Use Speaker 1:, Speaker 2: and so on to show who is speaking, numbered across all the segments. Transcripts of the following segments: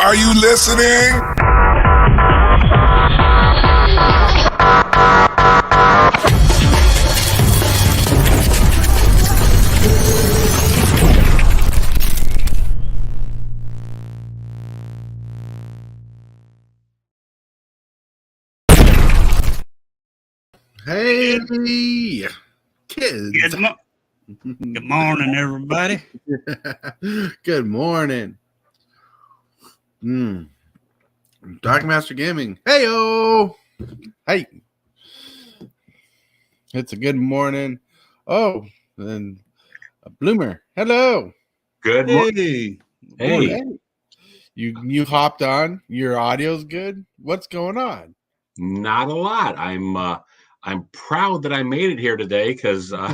Speaker 1: Are you listening?
Speaker 2: Hey, kids.
Speaker 3: Good morning, everybody.
Speaker 2: Good morning. Dark Master Gaming. Hey-o. Hey. It's a good morning. Oh, and a Bloomer. Hello.
Speaker 4: Good morning. Hey.
Speaker 2: You hopped on. Your audio's good. What's going on?
Speaker 4: Not a lot. I'm proud that I made it here today because I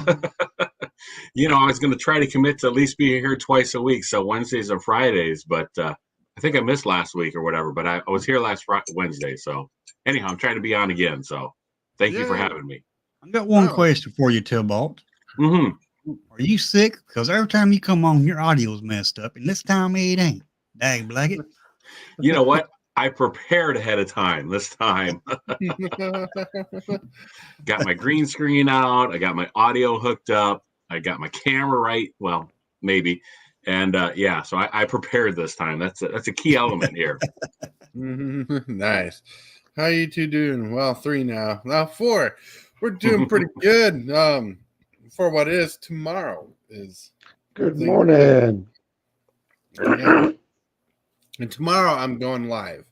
Speaker 4: was going to try to commit to at least be here twice a week, so Wednesdays and Fridays. But I think I missed last week or whatever. But I was here last Wednesday, so anyhow, I'm trying to be on again. So thank you for having me.
Speaker 3: I've got one question for you, Tillbolt.
Speaker 4: Mm-hmm.
Speaker 3: Are you sick? Because every time you come on, your audio's messed up, and this time it ain't. Dang, Blackett.
Speaker 4: You know what? I prepared ahead of time this time. Got my green screen out. I got my audio hooked up. I got my camera right. Well, maybe. And so I prepared this time. That's a key element here.
Speaker 2: Nice. How you two doing? Well, 3 now. Now 4. We're doing pretty good. For what is tomorrow is
Speaker 5: good morning.
Speaker 2: Yeah. And tomorrow I'm going live.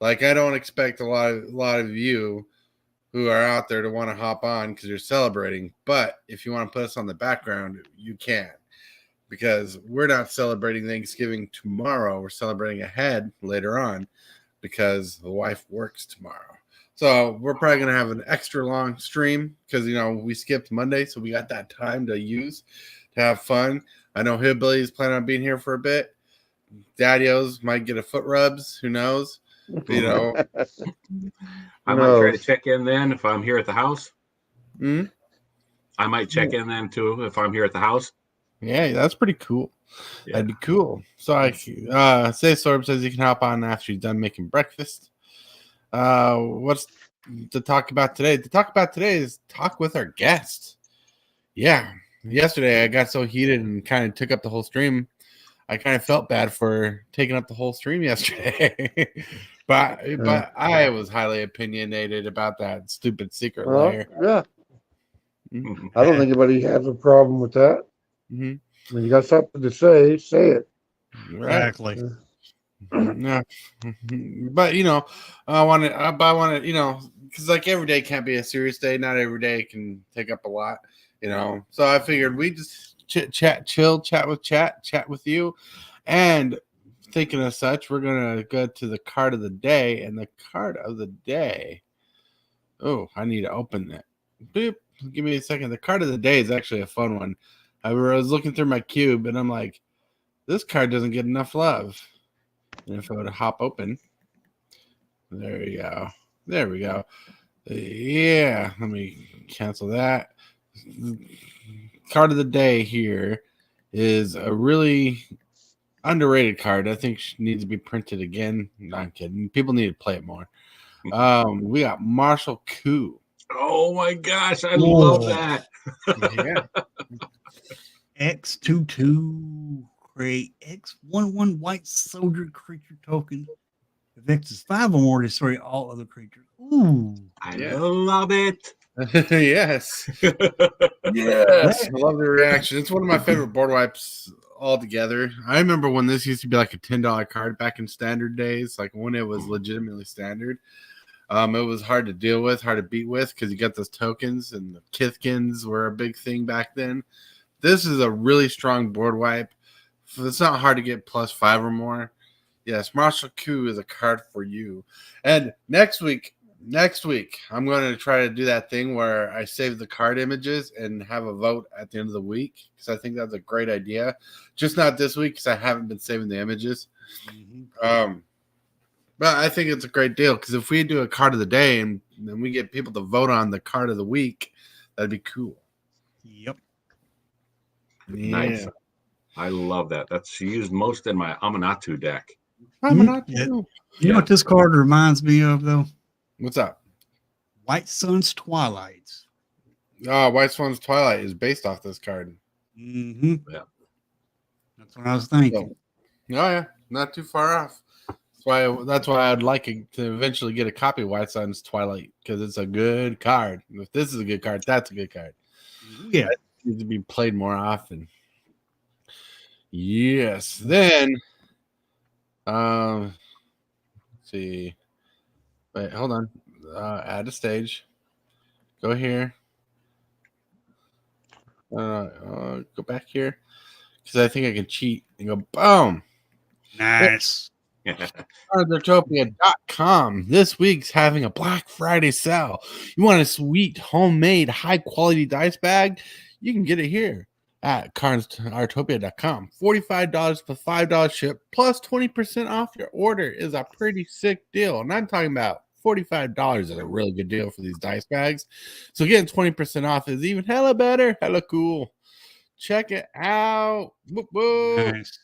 Speaker 2: Like, I don't expect a lot of you who are out there to want to hop on because you're celebrating. But if you want to put us on the background, you can. Because we're not celebrating Thanksgiving tomorrow. We're celebrating ahead later on because the wife works tomorrow. So we're probably going to have an extra long stream because, we skipped Monday. So we got that time to use to have fun. I know Hillbilly's planning on being here for a bit. Daddy-O's might get a foot rubs. Who knows?
Speaker 4: I might try to check in then if I'm here at the house. I might check in then too if I'm here at the house.
Speaker 2: Yeah, that's pretty cool. Yeah. That'd be cool. So Say Sorb says you can hop on after you're done making breakfast. What's to talk about today? To talk about today is talk with our guests. Yeah. Yesterday I got so heated and kind of took up the whole stream. I kind of felt bad for taking up the whole stream yesterday. but I was highly opinionated about that stupid secret layer.
Speaker 5: Yeah. I don't think anybody has a problem with that. When you got something to say it.
Speaker 3: Exactly.
Speaker 2: Yeah. But I want to, because like every day can't be a serious day. Not every day can take up a lot, So I figured we just chat with you. And thinking of such, we're gonna go to the card of the day. And the card of the day, I need to open that. Boop. Give me a second. The card of the day is actually a fun one. I was looking through my cube and I'm like, this card doesn't get enough love. And if I would hop open, there we go. Yeah, let me cancel that. Card of the day here is a really underrated card. I think she needs to be printed again. Not kidding. People need to play it more. We got Marshall Koo.
Speaker 4: Oh my gosh, I love that.
Speaker 2: Yeah.
Speaker 3: X22 create X11 white soldier creature token. If X is 5 or more, destroy all other creatures. Ooh.
Speaker 4: I love it.
Speaker 2: Yes. Yes. I love the reaction. It's one of my favorite board wipes altogether. I remember when this used to be like a $10 card back in standard days, like when it was legitimately standard. It was hard to deal with, hard to beat with because you got those tokens and the Kithkins were a big thing back then. This is a really strong board wipe. It's not hard to get +5 or more. Yes, Marshall Koo is a card for you. And next week, I'm going to try to do that thing where I save the card images and have a vote at the end of the week because I think that's a great idea. Just not this week because I haven't been saving the images. But I think it's a great deal because if we do a card of the day and then we get people to vote on the card of the week, that'd be cool.
Speaker 3: Yep.
Speaker 4: Nice. I love that. That's used most in my Amanatu deck.
Speaker 2: I'm not
Speaker 3: Yeah.
Speaker 2: you.
Speaker 3: You know what this card reminds me of, though?
Speaker 2: What's up?
Speaker 3: White Sun's Twilights.
Speaker 2: Oh, White Swan's Twilight is based off this card.
Speaker 3: Mm-hmm.
Speaker 4: Yeah.
Speaker 3: That's what I was thinking.
Speaker 2: Oh yeah, not too far off. That's why I'd like to eventually get a copy of White Sun's Twilight, because it's a good card. If this is a good card, that's a good card.
Speaker 3: Yeah.
Speaker 2: It needs to be played more often. Yes. Then, let's see. Wait, hold on. Add a stage. Go here. Go back here, because I think I can cheat and go boom.
Speaker 3: Nice.
Speaker 2: Aartopia.com. This week's having a Black Friday sale. You want a sweet, homemade, high quality dice bag? You can get it here at Aartopia.com. $45 plus $5 ship plus 20% off your order is a pretty sick deal. And I'm talking about $45 is a really good deal for these dice bags. So getting 20% off is even hella better, hella cool. Check it out. Whoop, whoop.
Speaker 3: Nice.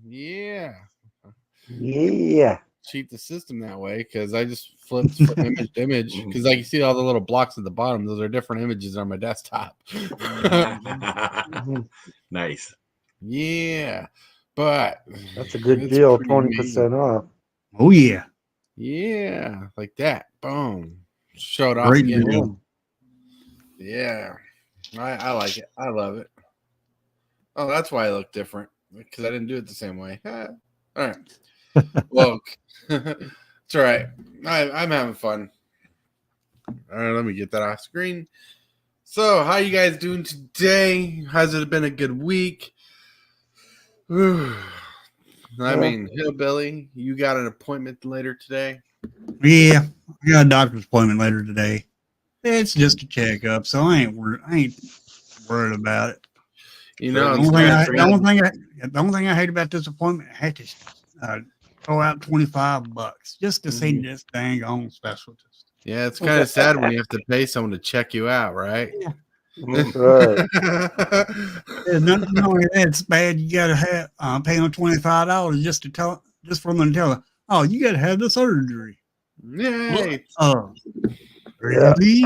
Speaker 2: Yeah.
Speaker 5: Yeah.
Speaker 2: Cheat the system that way, because I just flipped from image to image, because like you see all the little blocks at the bottom, those are different images on my desktop.
Speaker 4: Nice.
Speaker 2: Yeah, but
Speaker 5: That's a good
Speaker 2: it's
Speaker 5: deal.
Speaker 2: pretty
Speaker 5: 20% off.
Speaker 3: Oh, yeah.
Speaker 2: yeah, like that. Boom. Showed off
Speaker 3: Great
Speaker 2: again.
Speaker 3: deal.
Speaker 2: Yeah, I like it. I love it. Oh, that's why I look different, because I didn't do it the same way. All right. Well, it's all right. I'm having fun. All right, let me get that off screen. So, how you guys doing today? Has it been a good week? I mean, Hillbilly, you got an appointment later today?
Speaker 3: Yeah. I got a doctor's appointment later today. It's just a checkup, so I ain't worried about it.
Speaker 2: You know,
Speaker 3: The only thing I hate about this appointment, I had to throw out $25 just to see this dang on specialist.
Speaker 2: yeah, it's kind of sad when you have to pay someone to check you out, right?
Speaker 3: Yeah.
Speaker 5: That's right.
Speaker 3: Not only that, it's bad. You got to have pay them $25 just for them to tell them, oh, you got to have the surgery.
Speaker 2: Yay.
Speaker 3: Really?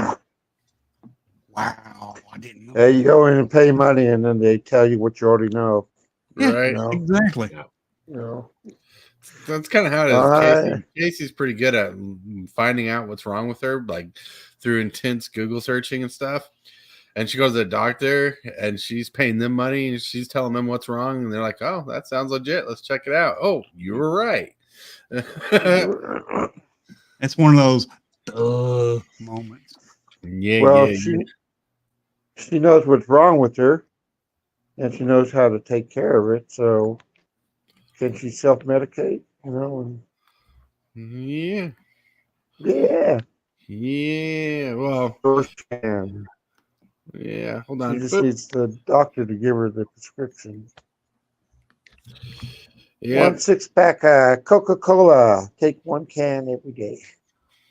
Speaker 3: Wow, I didn't know.
Speaker 5: There you go in and pay money, and then they tell you what you already know.
Speaker 2: Right.
Speaker 5: You know?
Speaker 3: Exactly.
Speaker 5: You know.
Speaker 2: That's kind of how it is. Casey's pretty good at finding out what's wrong with her, like through intense Google searching and stuff. And she goes to the doctor, and she's paying them money, and she's telling them what's wrong, and they're like, "Oh, that sounds legit. Let's check it out." Oh, you were right.
Speaker 3: It's one of those moments.
Speaker 2: Yeah.
Speaker 5: Well,
Speaker 2: yeah.
Speaker 5: she knows what's wrong with her, and she knows how to take care of it. So, can she self-medicate? You know?
Speaker 2: Yeah.
Speaker 5: Yeah.
Speaker 2: Yeah. Well,
Speaker 5: Sure she can.
Speaker 2: yeah. Hold
Speaker 5: She
Speaker 2: on.
Speaker 5: just needs the doctor to give her the prescription.
Speaker 2: Yeah.
Speaker 5: 1 6-pack Coca-Cola. Take 1 can every day.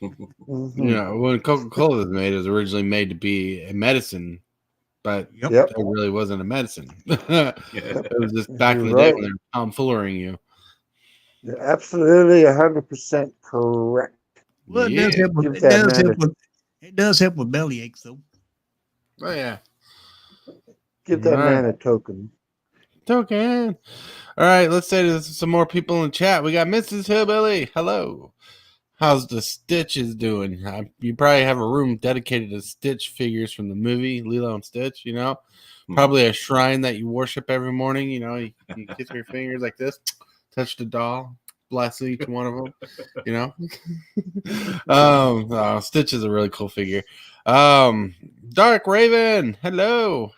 Speaker 5: Mm-hmm.
Speaker 2: Yeah. When Coca-Cola was made, it was originally made to be a medicine, but
Speaker 3: Yep.
Speaker 5: Yep.
Speaker 2: it really wasn't a medicine. It was just back in the
Speaker 5: You're
Speaker 2: day
Speaker 5: right.
Speaker 2: when they were tomfoolering you.
Speaker 5: You're absolutely 100% correct.
Speaker 3: Well,
Speaker 2: Yeah.
Speaker 3: it does help with belly aches, though.
Speaker 2: Oh yeah.
Speaker 5: Give that
Speaker 2: Right.
Speaker 5: man a token.
Speaker 2: Token. All right, let's say there's some more people in chat. We got Mrs. Hillbilly. Hello. How's the Stitches doing? You probably have a room dedicated to Stitch figures from the movie Lilo and Stitch, you know? Probably a shrine that you worship every morning. You know, you kiss your fingers like this, touch the doll, bless each one of them, you know? Stitch is a really cool figure. Darc Raven. Hello.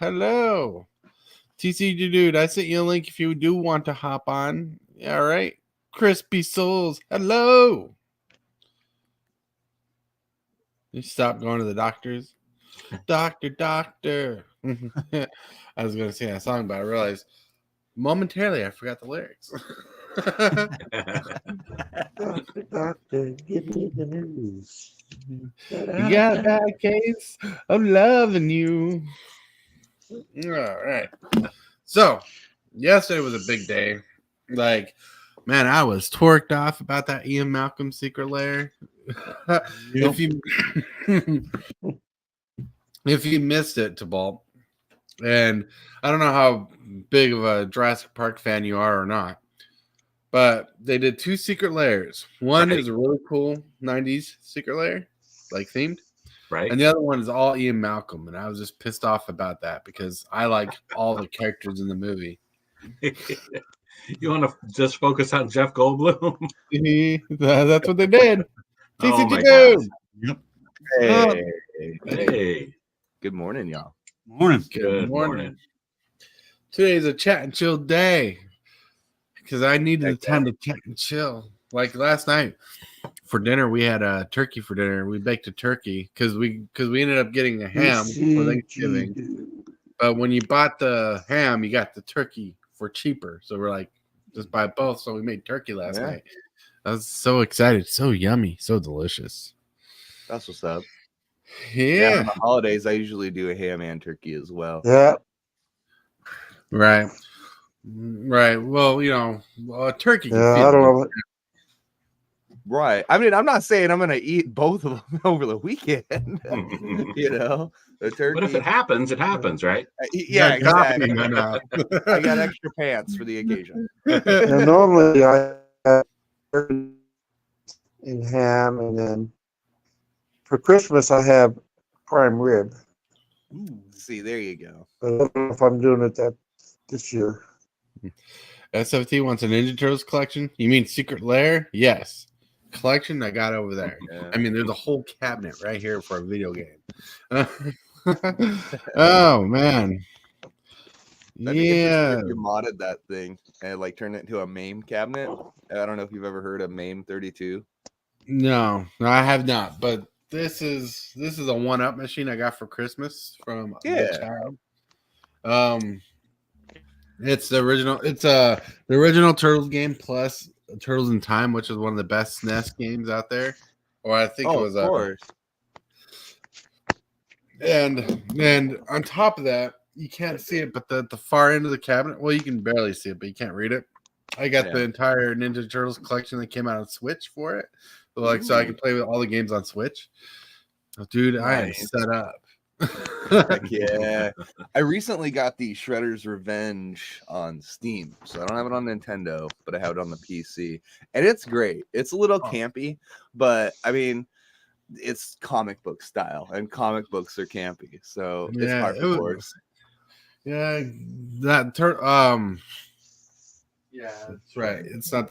Speaker 2: TC dude, I sent you a link if you do want to hop on. All right. Crispy Souls. Hello. You stop going to the doctors. Doctor. I was going to sing that song, but I realized momentarily I forgot the lyrics.
Speaker 5: Doctor, give me the news.
Speaker 2: You got a bad case of loving you. All right. So, yesterday was a big day. Like, Man, I was torqued off about that Ian Malcolm secret lair. If you if you missed it, Tybalt, and I don't know how big of a Jurassic Park fan you are or not, but they did 2 secret lairs. One is a really cool 90s secret lair, like themed.
Speaker 4: Right.
Speaker 2: And the other one is all Ian Malcolm. And I was just pissed off about that because I like all the characters in the movie.
Speaker 4: You want to just focus on Jeff Goldblum?
Speaker 2: That's what they did.
Speaker 4: Oh my
Speaker 2: TCG2.
Speaker 3: Yep.
Speaker 4: Hey.
Speaker 1: Good morning, y'all.
Speaker 3: Morning.
Speaker 4: Good morning.
Speaker 2: Today's a chat and chill day because I needed the time to chat and chill. Like last night for dinner, we had a turkey for dinner. We baked a turkey because we ended up getting a ham for Thanksgiving. But when you bought the ham, you got the turkey for cheaper. So we're like, just buy both. So we made turkey last night. I was so excited. So yummy. So delicious.
Speaker 1: That's what's up.
Speaker 2: Yeah.
Speaker 1: For the holidays, I usually do a ham and turkey as well.
Speaker 5: Yeah.
Speaker 2: Right. Well, turkey.
Speaker 5: Yeah, I don't know.
Speaker 1: Right. I mean, I'm not saying I'm going to eat both of them over the weekend. The turkey.
Speaker 4: But if it happens, it happens, right?
Speaker 1: Yeah, exactly.
Speaker 2: I
Speaker 1: got extra pants for the occasion.
Speaker 5: And normally I have turkey and ham, and then for Christmas I have prime rib.
Speaker 1: Ooh, see, there you go.
Speaker 5: But I don't know if I'm doing it this year.
Speaker 2: SFT wants a Ninja Turtles collection. You mean Secret Lair? Yes. Collection I got over there.
Speaker 1: Yeah.
Speaker 2: I mean, there's a whole cabinet right here for a video game. Oh man. Yeah.
Speaker 1: You modded that thing and like turned it into a MAME cabinet. I don't know if you've ever heard of MAME 32.
Speaker 2: No, I have not. But this is a 1-up machine I got for Christmas from the child. It's the original. It's the original Turtles game plus Turtles in Time, which is one of the best SNES games out there. Or I think it was.
Speaker 1: Of course.
Speaker 2: And on top of that, you can't see it, but the far end of the cabinet. Well, you can barely see it, but you can't read it. I got the entire Ninja Turtles collection that came out on Switch for it. So I can play with all the games on Switch. Oh, dude, nice. I am set up.
Speaker 1: Heck yeah. I recently got the Shredder's Revenge on Steam. So I don't have it on Nintendo, but I have it on the PC. And it's great. It's a little campy, but I mean, it's comic book style, and comic books are campy. So it's hard for course.
Speaker 2: Yeah, yeah, that's right. It's not.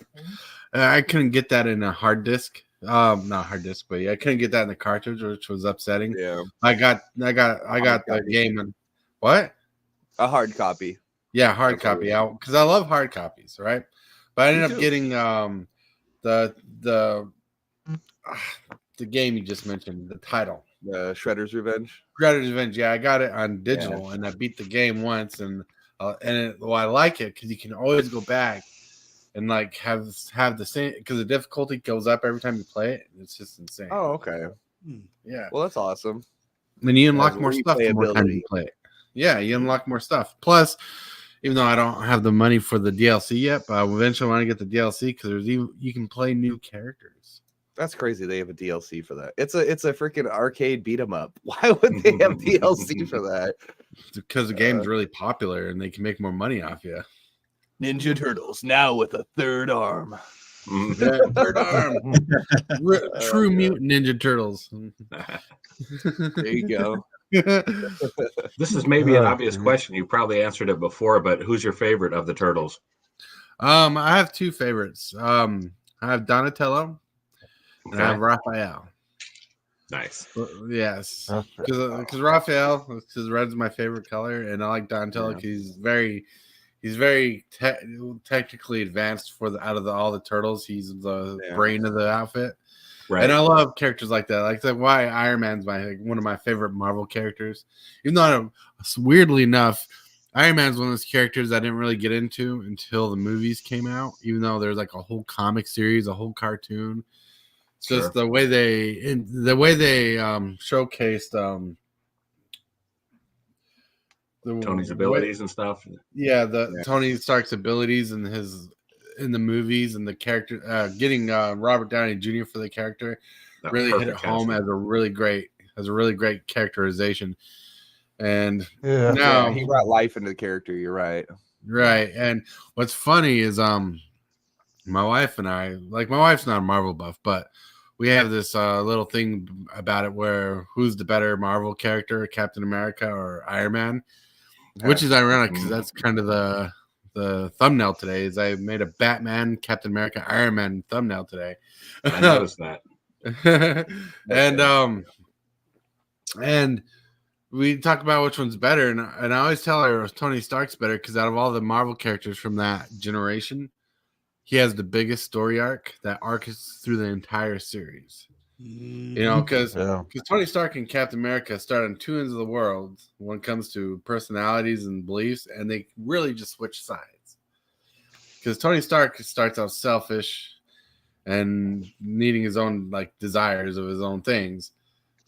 Speaker 2: I couldn't get that in a hard disk. Not hard disk, but I couldn't get that in the cartridge, which was upsetting.
Speaker 1: Yeah,
Speaker 2: I got the game in what?
Speaker 1: A hard copy.
Speaker 2: Yeah, hard copy out because I love hard copies, right? But I ended up getting the game you just mentioned, the title,
Speaker 1: Shredder's Revenge.
Speaker 2: Shredder's Revenge. Yeah, I got it on digital, and I beat the game once, and I like it because you can always go back and like have the same because the difficulty goes up every time you play it. It's just insane.
Speaker 1: Oh, okay.
Speaker 2: Yeah.
Speaker 1: Well, that's awesome.
Speaker 2: And you unlock more stuff the more time you play it. Yeah, you unlock more stuff. Plus, even though I don't have the money for the DLC yet, but I eventually want to get the DLC because you can play new characters.
Speaker 1: That's crazy. They have a DLC for that. It's a freaking arcade beat 'em up. Why would they have DLC for that?
Speaker 2: Because the game's really popular and they can make more money off you.
Speaker 1: Ninja Turtles now with a third arm.
Speaker 2: Yeah, third arm. True Mutant Ninja Turtles.
Speaker 1: There you go.
Speaker 4: This is maybe an obvious question. You probably answered it before, but who's your favorite of the Turtles?
Speaker 2: I have 2 favorites. I have Donatello and I have Raphael.
Speaker 4: Nice.
Speaker 2: Yes, because Raphael, because red's my favorite color, and I like Donatello because he's very technically advanced out of all the turtles. He's the brain of the outfit. Right. And I love characters like that. Like why Iron Man's one of my favorite Marvel characters. Even though weirdly enough, Iron Man's one of those characters I didn't really get into until the movies came out. Even though there's like a whole comic series, a whole cartoon. It's just the way they showcased
Speaker 4: Tony's abilities and stuff.
Speaker 2: Yeah, Tony Stark's abilities and in the movies and the character, getting Robert Downey Jr. for the character really hit it home as a really great characterization. And now
Speaker 1: he brought life into the character. You're right.
Speaker 2: Right. And what's funny is my wife and I, like, my wife's not a Marvel buff, but we have this little thing about it where who's the better Marvel character, Captain America or Iron Man, which is ironic because that's kind of the thumbnail today. Is I made a Batman, Captain America, Iron Man thumbnail today.
Speaker 4: I noticed that.
Speaker 2: And we talk about which one's better, and I always tell her Tony Stark's better because out of all the Marvel characters from that generation, he has the biggest story arc. That arc is through the entire series. You know, because Tony Stark and Captain America start on two ends of the world when it comes to personalities and beliefs, and they really just switch sides. Because Tony Stark starts out selfish and needing his own desires of his own things.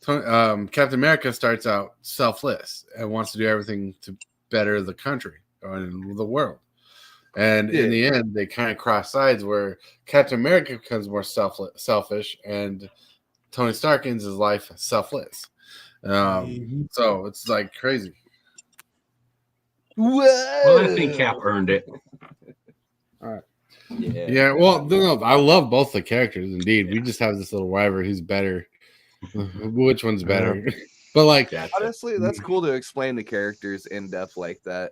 Speaker 2: Captain America starts out selfless and wants to do everything to better the country and the world. And in the end, they kind of cross sides where Captain America becomes more selfish and Tony Stark ends his life selfless. So it's crazy.
Speaker 4: Well, I think Cap earned it.
Speaker 2: All right. Yeah. Well, no, I love both the characters. Indeed, we just have this little rivalry. Who's better? Which one's better? But
Speaker 1: honestly, that's cool to explain the characters in depth like that.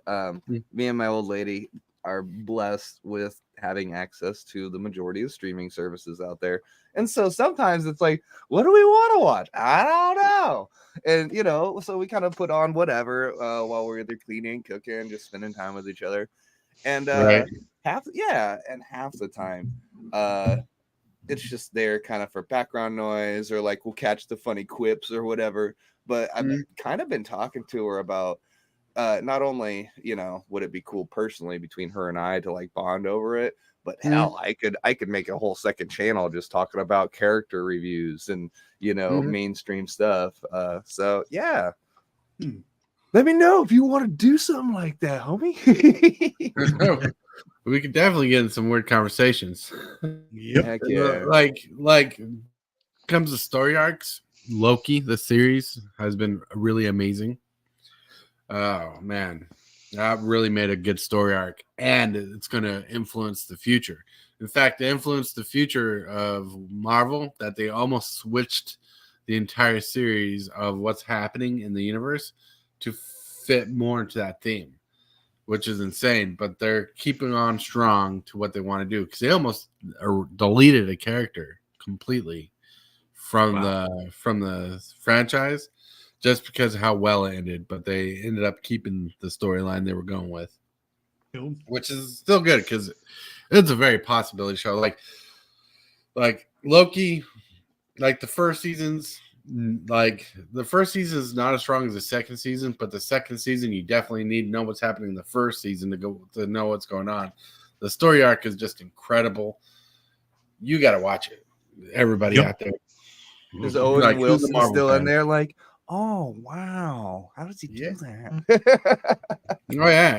Speaker 1: Me and my old lady are blessed with having access to the majority of streaming services out there. And so sometimes it's like, what do we want to watch? I don't know. And, so we kind of put on whatever while we're either cleaning, cooking, just spending time with each other. And half the time, it's just there kind of for background noise or we'll catch the funny quips or whatever. But I've kind of been talking to her about not only, would it be cool personally between her and I to bond over it, but hell, I could make a whole second channel just talking about character reviews and, mainstream stuff. So yeah. Let me know if you want to do something like that, homie.
Speaker 2: We could definitely get in some weird conversations.
Speaker 3: Yep.
Speaker 1: Heck yeah.
Speaker 2: Like comes to story arcs, Loki, the series has been really amazing. Oh man, that really made a good story arc, and it's going to influence the future. In fact, it influenced the future of Marvel that they almost switched the entire series of what's happening in the universe to fit more into that theme, which is insane. But they're keeping on strong to what they want to do because they almost deleted a character completely from the franchise. Just because of how well it ended, but they ended up keeping the storyline they were going with, which is still good because it's a very possibility show. Like Loki, the first season's the first season is not as strong as the second season, but the second season you definitely need to know what's happening in the first season to know what's going on. The story arc is just incredible. You got to watch it, everybody out there.
Speaker 1: Is Owen Wilson still in there? Oh wow! How does he do that?
Speaker 2: Oh yeah,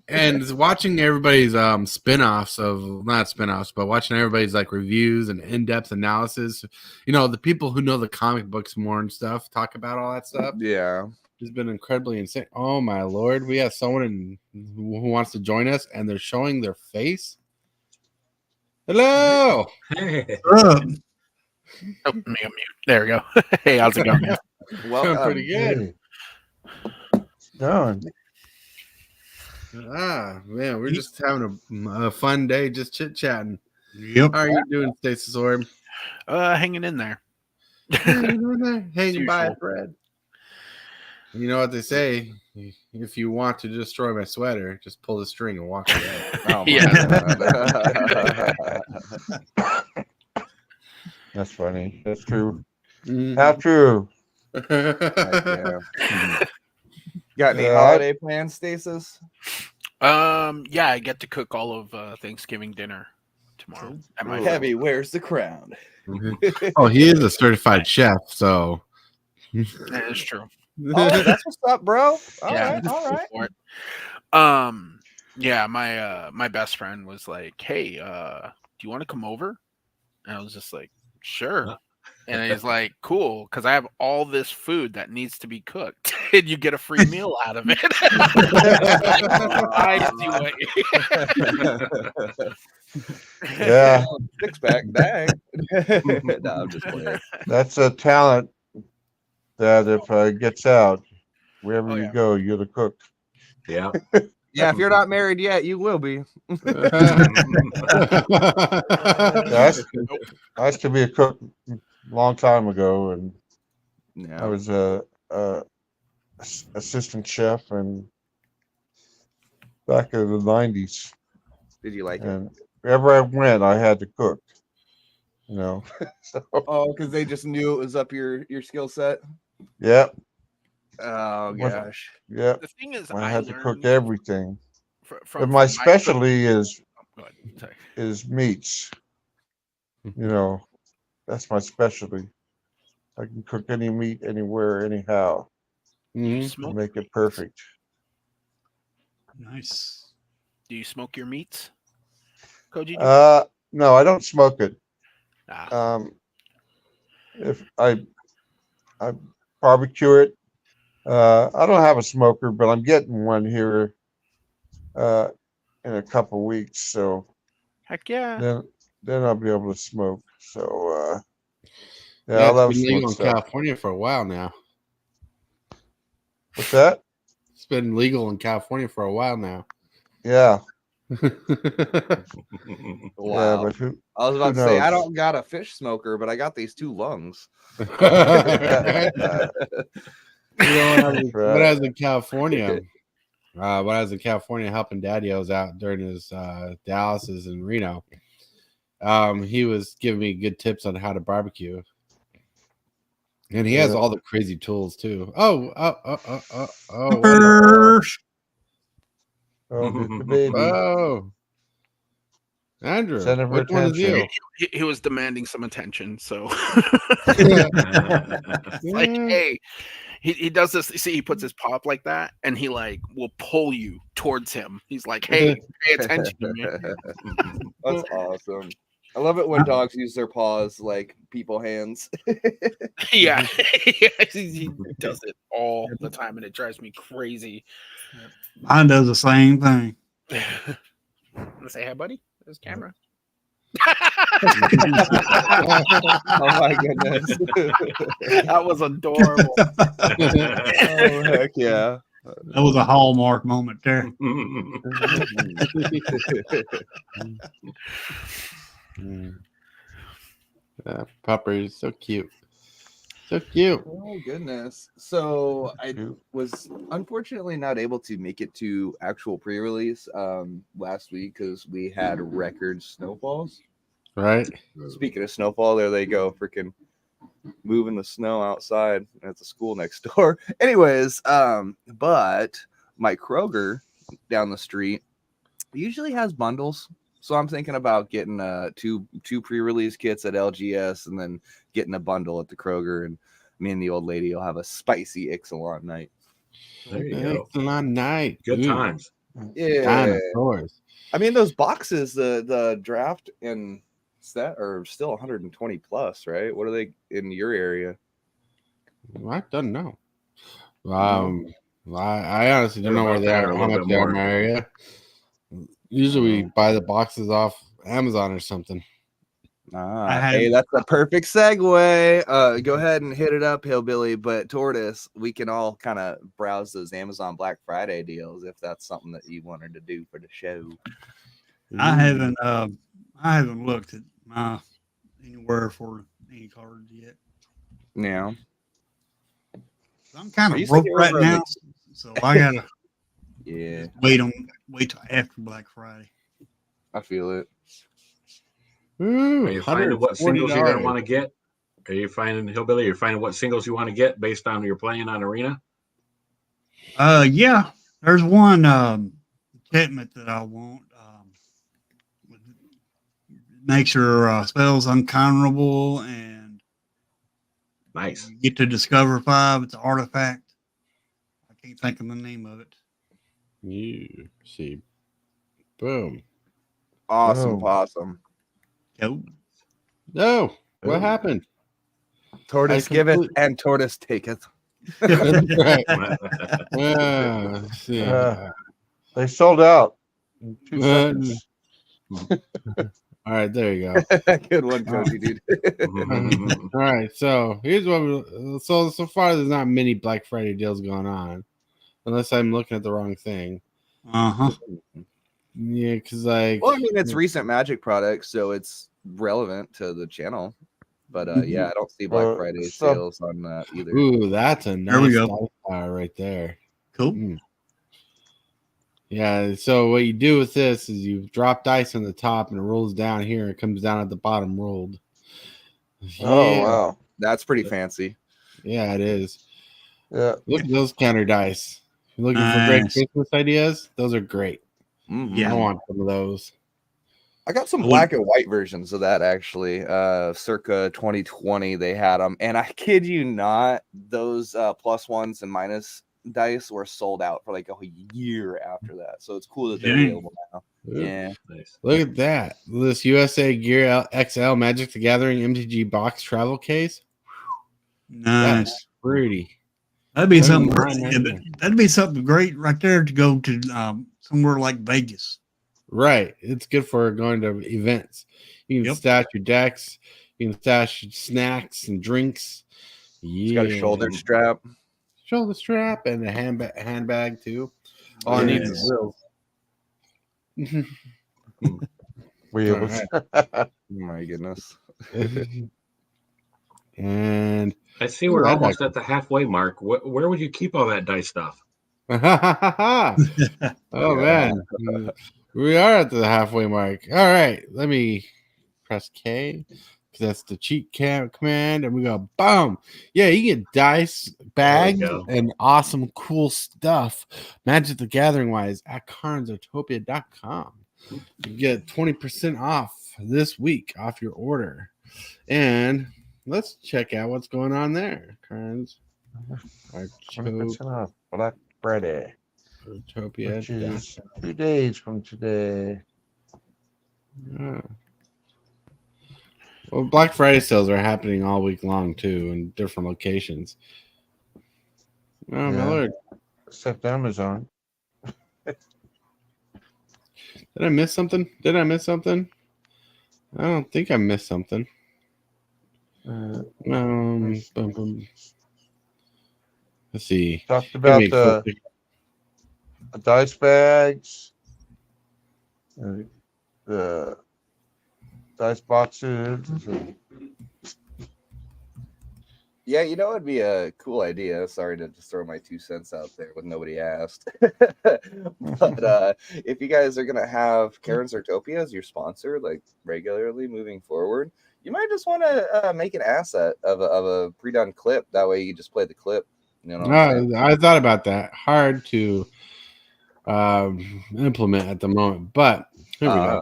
Speaker 2: and watching everybody's spin-offs of not spin-offs, but watching everybody's reviews and in-depth analysis. The people who know the comic books more and stuff talk about all that stuff.
Speaker 1: Yeah,
Speaker 2: it's been incredibly insane. Oh my lord, we have someone who wants to join us, and they're showing their face. Hello.
Speaker 4: Hey.
Speaker 6: Oh, let me unmute. There we go. Hey, how's it going?
Speaker 2: Well, pretty good.
Speaker 5: Done.
Speaker 2: Man, we're just having a fun day, just chit chatting.
Speaker 3: Yep.
Speaker 2: How are you doing, Stasis Orb?
Speaker 6: Hanging in there.
Speaker 2: Hanging by a thread. You know what they say? If you want to destroy my sweater, just pull the string and walk away.
Speaker 1: Oh my
Speaker 5: God. That's funny. That's true. How true.
Speaker 1: Yeah. Got any holiday plans, Stasis?
Speaker 6: Yeah, I get to cook all of Thanksgiving dinner tomorrow.
Speaker 1: Heavy wears the crown.
Speaker 2: Oh, he is a certified chef, so
Speaker 6: That is true.
Speaker 1: Oh, that's what's up, bro. All
Speaker 6: Yeah.
Speaker 1: right.
Speaker 6: Yeah, my best friend was like, "Hey, do you want to come over?" And I was just like, "Sure." And he's like, "Cool, because I have all this food that needs to be cooked, and you get a free meal out of it." I see what.
Speaker 5: Yeah,
Speaker 1: Six pack, dang. No, I'm just playing.
Speaker 5: that's a talent that if it gets out, wherever
Speaker 6: Oh,
Speaker 5: you
Speaker 6: yeah.
Speaker 5: go, you're the cook.
Speaker 4: Yeah.
Speaker 1: Yeah, if you're not married yet, you will be.
Speaker 5: Yes, I used to be a cook a long time ago, and I
Speaker 1: No.
Speaker 5: was assistant chef and back in the 90s.
Speaker 1: Did you like it?
Speaker 5: And wherever I went, I had to cook. You know, so
Speaker 1: Oh, because they just knew it was up your skill set.
Speaker 5: yeah,
Speaker 1: Oh gosh.
Speaker 5: yeah.
Speaker 6: The thing is,
Speaker 5: I
Speaker 6: I
Speaker 5: had to cook
Speaker 6: learned
Speaker 5: everything.
Speaker 6: from
Speaker 5: But my
Speaker 6: my
Speaker 5: specialty is
Speaker 6: Go ahead. Sorry.
Speaker 5: meats. You know, that's my specialty. I can cook any meat anywhere, anyhow,
Speaker 6: Do you
Speaker 2: Mhm.
Speaker 5: and
Speaker 6: smoke?
Speaker 5: make it perfect.
Speaker 3: Nice.
Speaker 6: Do you smoke your meats, Koji?
Speaker 5: No, I don't smoke it.
Speaker 6: Ah,
Speaker 5: If I barbecue it. I don't have a smoker, but I'm getting one here in a couple weeks. So
Speaker 6: heck yeah.
Speaker 5: then I'll be able to smoke. So yeah,
Speaker 2: Yeah,
Speaker 5: I
Speaker 2: it's
Speaker 5: love
Speaker 2: been legal
Speaker 5: smoke
Speaker 2: in
Speaker 5: stuff.
Speaker 2: California for a while now.
Speaker 5: What's that?
Speaker 2: It's been legal in California for a while now.
Speaker 5: Yeah,
Speaker 1: Wow.
Speaker 5: but who
Speaker 1: I was about
Speaker 5: who
Speaker 1: to say I
Speaker 5: knows?
Speaker 1: don't got a fish smoker, but I got these two lungs.
Speaker 2: You know,
Speaker 5: That's
Speaker 2: when I
Speaker 5: right.
Speaker 2: was in California, helping Daddy, I was out during his Dallas's and Reno. He was giving me good tips on how to barbecue, and he has
Speaker 5: Yeah.
Speaker 2: all the crazy tools too. Oh, what is
Speaker 3: Burst.
Speaker 5: Oh, there's the baby.
Speaker 2: oh, Andrew,
Speaker 5: Center for
Speaker 2: which one is
Speaker 5: attention.
Speaker 2: you?
Speaker 6: He was demanding some attention, so
Speaker 2: Yeah.
Speaker 6: it's like, hey, he does this. See, he puts his paw up like that, and he like will pull you towards him. He's like, hey, pay attention to me.
Speaker 1: That's awesome. I love it when dogs use their paws like people hands.
Speaker 6: Yeah, he does it all the time, and it drives me crazy.
Speaker 3: Mine does the same thing.
Speaker 6: Wanna say hi, buddy? There's camera.
Speaker 1: Oh my goodness.
Speaker 6: That was adorable.
Speaker 1: Oh heck yeah.
Speaker 3: That was a hallmark moment there.
Speaker 2: Pupper is so cute. So cute.
Speaker 1: Oh goodness. So I
Speaker 5: Cute.
Speaker 1: was unfortunately not able to make it to actual pre-release last week because we had record snowfalls.
Speaker 2: Right?
Speaker 1: Speaking of snowfall, there they go, freaking moving the snow outside at the school next door. Anyways, but my Kroger down the street usually has bundles. So I'm thinking about getting two pre-release kits at LGS and then getting a bundle at the Kroger, and me and the old lady will have a spicy Ixalan night.
Speaker 4: There you go.
Speaker 2: Excellent night.
Speaker 4: Good
Speaker 2: Ooh,
Speaker 4: times.
Speaker 1: Yeah.
Speaker 2: dinosaurs.
Speaker 1: I mean, those boxes, the draft and set are still 120 plus, right? What are they in your area?
Speaker 2: I don't know. I honestly don't know where
Speaker 4: About
Speaker 2: they
Speaker 4: that
Speaker 2: are,
Speaker 4: or a
Speaker 2: how
Speaker 4: little
Speaker 2: much
Speaker 4: bit
Speaker 2: they are in
Speaker 4: more.
Speaker 2: my area. Usually we buy the boxes off Amazon or something.
Speaker 1: Hey, that's a perfect segue. Go ahead and hit it up, Hillbilly. But Tortoise, we can all kind of browse those Amazon Black Friday deals if that's something that you wanted to do for the show.
Speaker 3: I haven't looked at anywhere for any cards yet.
Speaker 1: Yeah.
Speaker 3: I'm kind
Speaker 1: Are you
Speaker 3: of broke
Speaker 1: sitting
Speaker 3: right
Speaker 1: over a
Speaker 3: now,
Speaker 1: mix?
Speaker 3: so I gotta
Speaker 1: Yeah,
Speaker 3: wait till after Black Friday.
Speaker 1: I feel it.
Speaker 2: Ooh,
Speaker 4: Are you finding what singles you're going to want to get? Are you finding, Hillbilly, you're finding what singles you want to get based on your playing on Arena?
Speaker 3: Yeah, there's one enchantment that I want. Makes your spells uncounterable, and
Speaker 4: Nice.
Speaker 3: you get to discover 5. It's an artifact. I can't think of the name of it.
Speaker 2: You see. Boom.
Speaker 1: Awesome
Speaker 5: Oh.
Speaker 1: possum.
Speaker 3: Yo.
Speaker 2: No, what
Speaker 5: Oh.
Speaker 2: happened?
Speaker 1: Tortoise
Speaker 2: I
Speaker 1: giveth
Speaker 2: complete-
Speaker 1: and tortoise taketh.
Speaker 2: That's right. Let's see.
Speaker 5: They sold out in 2
Speaker 2: Uh,
Speaker 5: seconds.
Speaker 2: all right, there you go.
Speaker 1: Good one, Koji, dude.
Speaker 2: All right, so here's what so far there's not many Black Friday deals going on, unless I'm looking at the wrong thing.
Speaker 3: Uh-huh.
Speaker 2: Yeah, because like,
Speaker 1: Well, I mean, it's recent Magic products, so it's relevant to the channel. But yeah, I don't see Black Friday sales on that either.
Speaker 2: ooh, that's a
Speaker 3: There we
Speaker 2: nice
Speaker 3: go.
Speaker 2: dice tower right there.
Speaker 3: Cool.
Speaker 2: Mm. Yeah, so what you do with this is you drop dice on the top and it rolls down here. It comes down at the bottom rolled.
Speaker 5: Oh,
Speaker 2: Yeah.
Speaker 5: wow.
Speaker 1: That's pretty fancy.
Speaker 2: Yeah, it is.
Speaker 5: Yeah.
Speaker 2: Look at those counter dice. If you're looking for great
Speaker 3: Nice.
Speaker 2: Christmas ideas, those are great.
Speaker 1: Mhm.
Speaker 3: Yeah.
Speaker 2: I want some of those.
Speaker 1: I got some
Speaker 3: I
Speaker 1: black and white versions of that actually. Circa 2020, they had them, and I kid you not, those plus ones and minus dice were sold out for like a year after that. So it's cool that they're
Speaker 3: Dang.
Speaker 1: available now.
Speaker 2: Ooh,
Speaker 1: Yeah.
Speaker 4: Nice.
Speaker 2: Look at that. This USA Gear XL Magic the Gathering MTG box travel case.
Speaker 3: Nice.
Speaker 2: That's pretty.
Speaker 3: That'd be
Speaker 2: That'd
Speaker 3: something
Speaker 2: be
Speaker 3: great.
Speaker 2: mine right
Speaker 3: Yeah,
Speaker 2: there.
Speaker 3: that'd be something great right there to go to somewhere like Vegas.
Speaker 2: Right. It's good for going to events. You can
Speaker 3: Yep.
Speaker 2: stash your decks. You can stash your snacks and drinks.
Speaker 1: It's got a shoulder strap.
Speaker 2: Shoulder strap and a handbag too. All I need is
Speaker 3: Yes.
Speaker 2: wheels.
Speaker 5: Wheels.
Speaker 1: Oh my goodness.
Speaker 2: And
Speaker 4: I see we're
Speaker 2: Ooh, I
Speaker 4: almost at the halfway mark. Where would you keep all that dice stuff?
Speaker 2: oh
Speaker 1: Yeah.
Speaker 2: man, we are at the halfway mark. All right, let me press K because that's the cheat command, and we go boom. Yeah, you get dice bags
Speaker 4: go.
Speaker 2: and awesome, cool stuff. Magic the Gathering wise at Aartopia.com. You get 20% off this week off your order, and let's check out what's going on there. Carnes.
Speaker 5: 20% off Black Friday,
Speaker 2: Aartopia.
Speaker 5: which is 2 days from today.
Speaker 2: Yeah. Well, Black Friday sales are happening all week long too, in different locations. Oh my
Speaker 5: Yeah.
Speaker 2: lord!
Speaker 5: Except Amazon.
Speaker 2: Did I miss something? Did I miss something? I don't think I missed something. Boom, boom. Let's see.
Speaker 5: Talked
Speaker 2: Give
Speaker 5: about
Speaker 2: me a quick-
Speaker 5: the dice bags, the dice boxes.
Speaker 1: Yeah, you know, it'd be a cool idea. Sorry to just throw my 2 cents out there when nobody asked. But if you guys are gonna have Kaaren's Aartopia as your sponsor, like regularly moving forward, you might just want to make an asset of a pre-done clip. That way, you just play the clip. You know what I'm saying?
Speaker 2: I thought about that. Hard to implement at the moment, but here we go.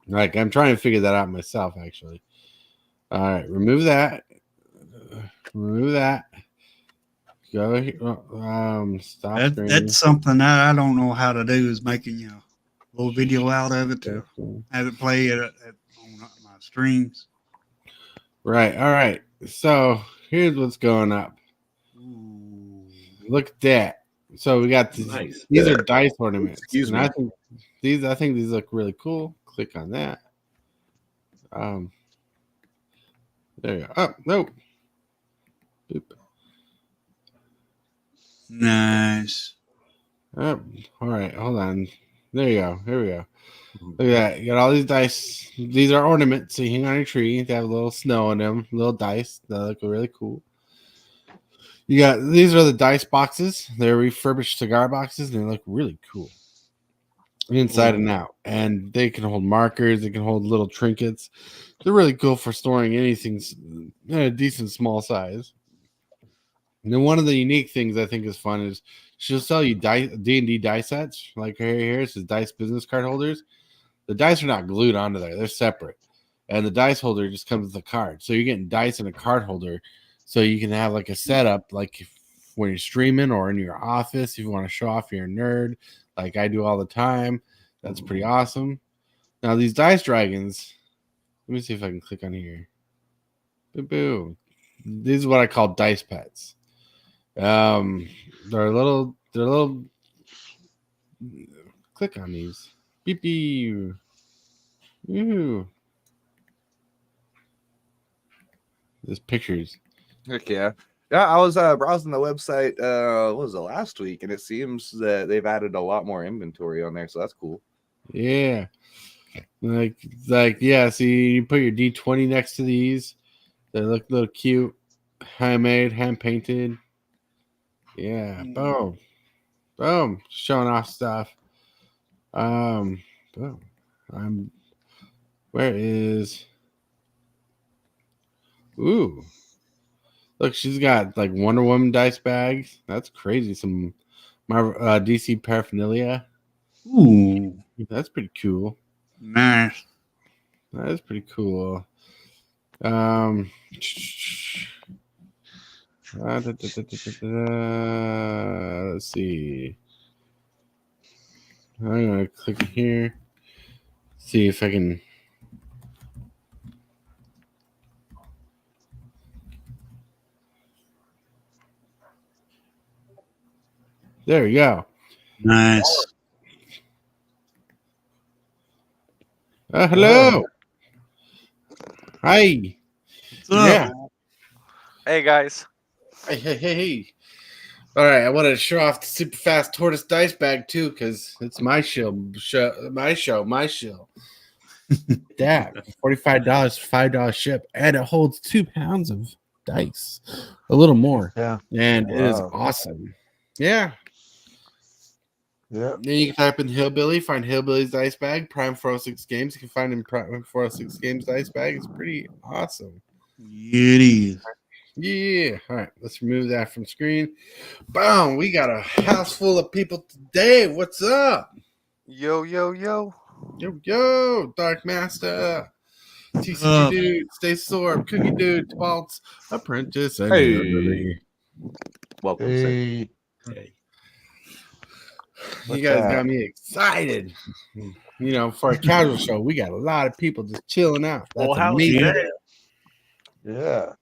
Speaker 2: Like I'm trying to figure that out myself, actually. All right, remove that. Remove that. Go here. Stop screen.
Speaker 3: That's something that I don't know how to do, is making a little video out of it to have it play on my streams.
Speaker 2: Right. All right. So here's what's going up.
Speaker 3: Ooh.
Speaker 2: Look at that. So we got these.
Speaker 4: Nice.
Speaker 2: These are dice ornaments.
Speaker 1: Excuse
Speaker 2: and
Speaker 1: me.
Speaker 2: I think these look really cool. Click on that. There you go. Oh no. Boop.
Speaker 3: Nice.
Speaker 2: Oh, all right, hold on. There you go. Here we go. Look at that. You got all these dice. These are ornaments. So you hang on your tree. They have a little snow in them, little dice. They look really cool. You got these are the dice boxes. They're refurbished cigar boxes, and they look really cool. Inside and out. And they can hold markers, they can hold little trinkets. They're really cool for storing anything in a decent small size. And then one of the unique things I think is fun is she'll sell you D&D dice sets. Like here it says dice business card holders. The dice are not glued onto there. They're separate. And the dice holder just comes with a card. So you're getting dice in a card holder. So you can have like a setup like when you're streaming or in your office, if you want to show off you're a nerd, like I do all the time. That's pretty awesome. Now these dice dragons. Let me see if I can click on here. Boo boo. These are what I call dice pets. They're little. Click on these. Beep beep. Ooh. There's pictures.
Speaker 1: Heck yeah. Yeah, I was browsing the website what was it, last week, and it seems that they've added a lot more inventory on there, so that's cool.
Speaker 2: Yeah. Like yeah, see you put your D20 next to these. They look a little cute. Handmade, hand painted. Yeah. Boom. Boom. Showing off stuff. Boom. Where is Ooh. Look, she's got like Wonder Woman dice bags. That's crazy. Some DC paraphernalia.
Speaker 3: Ooh,
Speaker 2: That's pretty cool.
Speaker 3: nice.
Speaker 2: That is pretty cool. Let's see. I'm gonna click here. See if I can. There we go.
Speaker 3: Nice.
Speaker 2: Hello. Hi.
Speaker 3: What's up?
Speaker 2: Yeah.
Speaker 7: Hey guys.
Speaker 2: Hey. All right, I wanted to show off the Super Fast Tortoise Dice bag too, because it's my show. My show. That $45, $5 ship, and it holds 2 pounds of dice, a little more.
Speaker 5: Yeah.
Speaker 2: And it is
Speaker 5: Wow.
Speaker 2: awesome. Yeah.
Speaker 5: Yeah.
Speaker 2: Then you can type in Hillbilly, find Hillbilly's dice bag, Prime 406 Games. You can find him Prime 406 Games dice bag. It's pretty awesome.
Speaker 3: It is.
Speaker 2: Yeah. All right. Let's remove that from screen. Boom. We got a house full of people today. What's up?
Speaker 7: Yo.
Speaker 2: Yo, Dark Master. TCG Dude, Stay Sore, Cookie Dude, Waltz, Apprentice, and
Speaker 1: Hey.
Speaker 2: Hillbilly.
Speaker 1: Welcome. sir.
Speaker 5: Hey.
Speaker 2: You guys got me excited. You know, for a casual show, we got a lot of people just chilling out. That's
Speaker 7: Full house
Speaker 2: amazing.
Speaker 7: today.
Speaker 5: Yeah.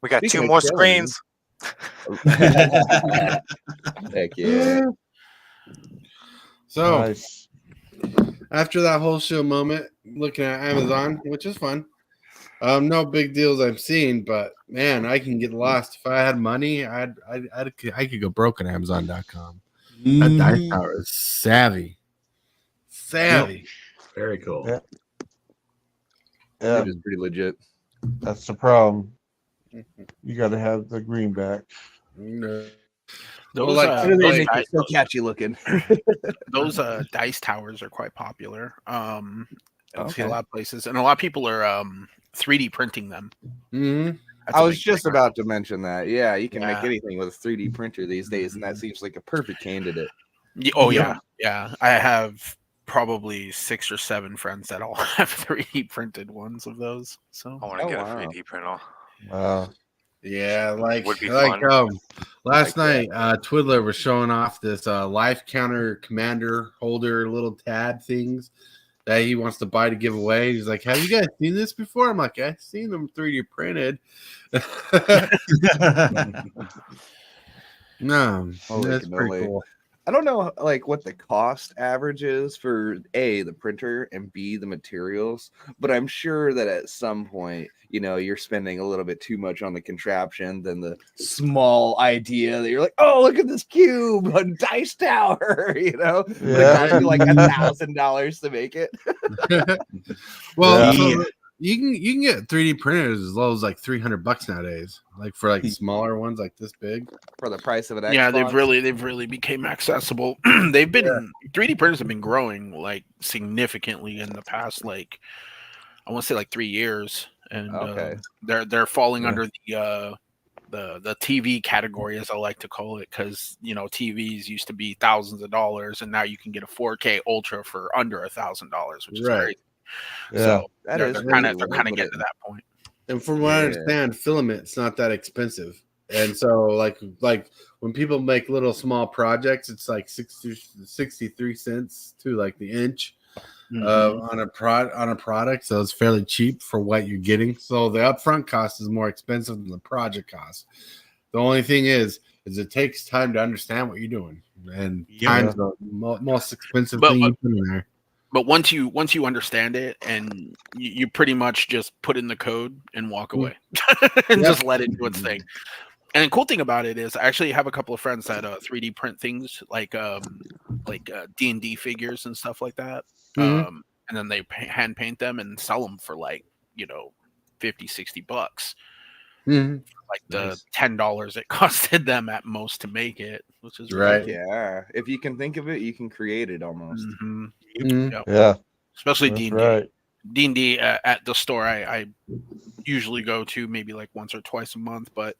Speaker 7: We got
Speaker 1: Speaking
Speaker 7: 2
Speaker 1: of
Speaker 7: more
Speaker 1: chilling.
Speaker 7: screens.
Speaker 1: Heck yeah.
Speaker 2: So
Speaker 5: Nice.
Speaker 2: after that whole show moment, looking at Amazon, which is fun. No big deals I'm seeing, but man, I can get lost. If I had money, I could go broke on Amazon.com. That dice tower is savvy.
Speaker 4: Very cool.
Speaker 5: Yeah. Yeah.
Speaker 1: It is pretty legit.
Speaker 5: That's the problem. You got to have the greenback.
Speaker 2: No.
Speaker 6: Those,
Speaker 2: like,
Speaker 6: uh,
Speaker 1: How do they
Speaker 6: those,
Speaker 1: make
Speaker 6: dice,
Speaker 1: it so catchy looking?
Speaker 6: those dice towers are quite popular. I see a
Speaker 1: Okay.
Speaker 6: lot of places, and a lot of people are 3D printing them.
Speaker 2: Mm-hmm.
Speaker 6: That's
Speaker 1: I
Speaker 6: a
Speaker 1: was
Speaker 6: big
Speaker 1: just
Speaker 6: thing.
Speaker 1: about to mention that. Yeah, you can make
Speaker 6: Yeah.
Speaker 1: anything with a 3D printer these days, and that seems like a perfect candidate.
Speaker 6: Oh
Speaker 2: Yep.
Speaker 6: yeah. I have probably 6 or 7 friends that all have 3D printed ones of those. So
Speaker 7: I want to
Speaker 1: Oh,
Speaker 7: get
Speaker 1: wow.
Speaker 7: a 3D printer.
Speaker 5: Wow.
Speaker 2: Yeah,
Speaker 7: Would be
Speaker 2: like
Speaker 7: fun.
Speaker 2: last
Speaker 1: Like
Speaker 2: night, Twiddler was showing off this life counter commander holder little tab things that he wants to buy to give away. He's like, "Have you guys seen this before?" I'm like, "I've seen them 3D printed." No,
Speaker 1: Holy
Speaker 2: that's pretty
Speaker 1: cannoli.
Speaker 2: cool.
Speaker 1: I don't know like what the cost average is for A, the printer, and B, the materials, but I'm sure that at some point, you know, you're spending a little bit too much on the contraption than the small idea that you're like, oh, look at this cube, a dice tower, you know, but it
Speaker 5: Yeah.
Speaker 1: costs you like $1,000 to make it.
Speaker 2: Well,
Speaker 5: Yeah.
Speaker 2: so you can get 3D printers as low as like $300 nowadays, like for like smaller ones like this big.
Speaker 1: For the price of an Xbox.
Speaker 6: yeah, they've really became accessible. They've been 3D printers have been growing like significantly in the past, like I want to say like 3 years, and
Speaker 1: Okay.
Speaker 6: they're falling
Speaker 2: Yeah.
Speaker 6: under the TV category, as I like to call it, because you know TVs used to be thousands of dollars, and now you can get a 4K Ultra for under $1,000, which is
Speaker 2: Right.
Speaker 6: great.
Speaker 5: Yeah.
Speaker 6: So
Speaker 1: That
Speaker 6: they're
Speaker 1: is
Speaker 6: kind
Speaker 1: pretty
Speaker 6: of
Speaker 1: low,
Speaker 6: getting
Speaker 1: but
Speaker 6: to that point.
Speaker 2: And from what I
Speaker 1: Yeah.
Speaker 2: understand, filament's not that expensive. And so like when people make little small projects, it's like 63 cents to like the inch on a product. So it's fairly cheap for what you're getting. So the upfront cost is more expensive than the project cost. The only thing is it takes time to understand what you're doing, and time's the most expensive thing you put in there.
Speaker 6: But once you understand it, and you pretty much just put in the code and walk away, and just let it do its thing. And the cool thing about it is, I actually have a couple of friends that 3D print things like D&D figures and stuff like that, and then they hand paint them and sell them for like $50-$60. Like the $10 it costed them at most to make it, which is
Speaker 2: right.
Speaker 1: Yeah, if you can think of it, you can create it almost.
Speaker 5: Yeah,
Speaker 6: especially
Speaker 5: that's
Speaker 6: D&D.
Speaker 5: right.
Speaker 6: D&D at the store I usually go to maybe like once or twice a month, but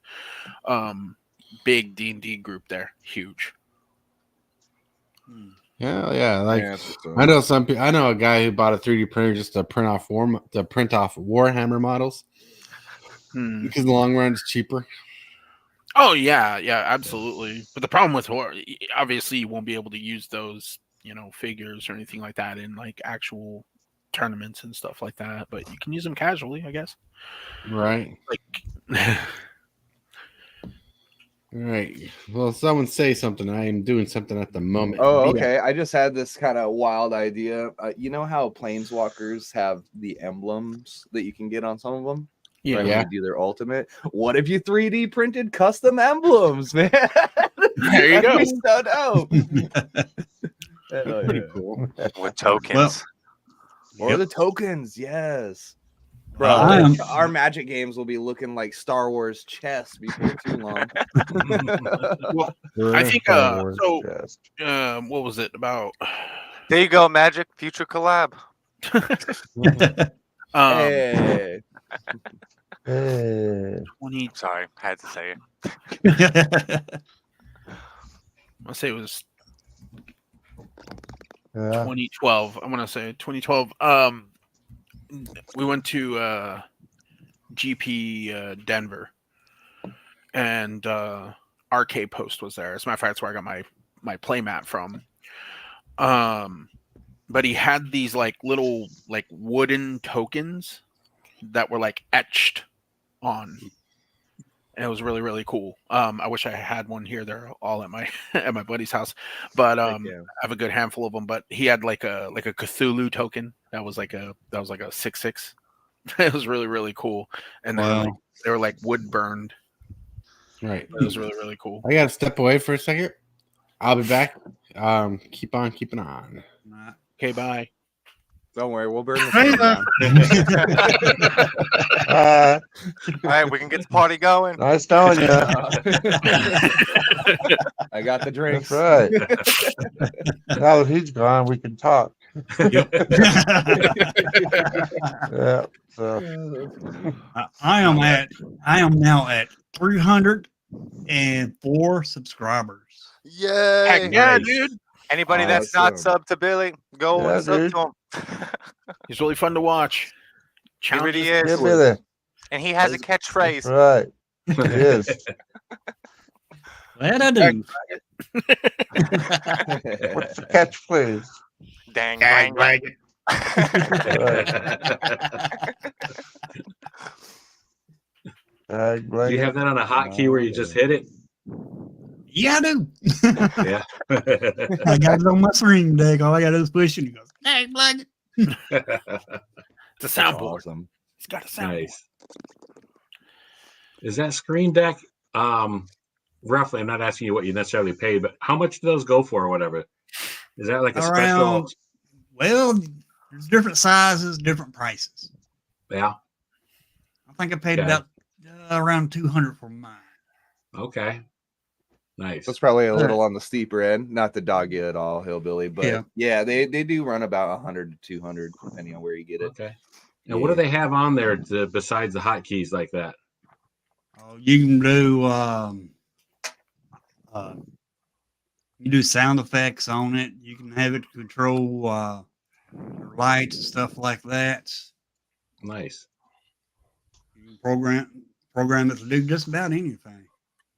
Speaker 6: big D&D group there, huge.
Speaker 2: Yeah. Like
Speaker 1: Yeah,
Speaker 2: I know some people. I know a guy who bought a 3D printer just to print off Warhammer models because in the long run it's cheaper.
Speaker 6: Oh yeah, absolutely. But the problem with horror, obviously, you won't be able to use those, figures or anything like that in like actual tournaments and stuff like that. But you can use them casually, I guess.
Speaker 2: Right.
Speaker 6: Like,
Speaker 2: Right. Well, someone say something. I am doing something at the moment.
Speaker 1: Oh, okay. I just had this kind of wild idea. You know how planeswalkers have the emblems that you can get on some of them?
Speaker 6: Yeah.
Speaker 1: Right when you do their ultimate. What if you 3D printed custom emblems, man?
Speaker 6: There you go.
Speaker 1: So dope.
Speaker 6: Pretty cool.
Speaker 7: With tokens.
Speaker 1: Or the tokens, yes. Bro, our Magic games will be looking like Star Wars chess before too long.
Speaker 6: Well, I think what was it about?
Speaker 7: There you go, Magic Future collab.
Speaker 1: Hey.
Speaker 7: 20. Sorry, had to say it.
Speaker 6: I'll say it was 2012. I'm gonna say 2012. We went to GP Denver, and RK Post was there. As a matter of fact, that's where I got my playmat from. But he had these like little like wooden tokens that were like etched on, and it was really, really cool. I wish I had one here. They're all at my at my buddy's house, but I have a good handful of them. But he had like a Cthulhu token that was like a 6/6. It was really, really cool, and they were like wood burned.
Speaker 2: Right.
Speaker 6: It was really, really cool.
Speaker 2: I gotta step away for a second. I'll be back. Keep on keeping on.
Speaker 6: Okay, bye.
Speaker 1: Don't worry, we'll burn the
Speaker 7: down. All right, we can get the party going.
Speaker 5: Nice knowing you.
Speaker 1: I got the drinks.
Speaker 5: That's right. Now that he's gone, we can talk. Yeah. So
Speaker 3: I am now at 304 subscribers.
Speaker 7: Yay!
Speaker 6: Heck yeah, dude.
Speaker 7: Anybody that's not subbed to Billy, go and sub to him.
Speaker 6: He's really fun to watch.
Speaker 7: He really is.
Speaker 5: Yeah,
Speaker 7: and he has a catchphrase.
Speaker 5: Right. He is.
Speaker 3: That I do.
Speaker 5: What's the catchphrase?
Speaker 7: Dang,
Speaker 6: right.
Speaker 4: Do you have that on a hotkey where you just hit it?
Speaker 3: Yeah, I do.
Speaker 4: Yeah.
Speaker 3: I got it on my screen deck. All I got to do is push it. He goes, dang, like
Speaker 6: it's a soundboard.
Speaker 1: Awesome.
Speaker 6: It's got a soundboard.
Speaker 4: Nice. Is that screen deck roughly? I'm not asking you what you necessarily paid, but how much do those go for or whatever? Is that like a special?
Speaker 3: Well, there's different sizes, different prices.
Speaker 4: Yeah.
Speaker 3: I think I paid about around $200 for mine.
Speaker 4: Okay. Nice.
Speaker 1: That's probably a little on the steeper end. Not to dog you at all, Hillbilly, but yeah, they do run about 100 to 200 depending on where you get it.
Speaker 4: Okay. Now, what do they have on there besides the hotkeys like that?
Speaker 3: Oh, you can do you do sound effects on it. You can have it control your lights and stuff like that.
Speaker 4: Nice.
Speaker 3: You can program it to do just about anything.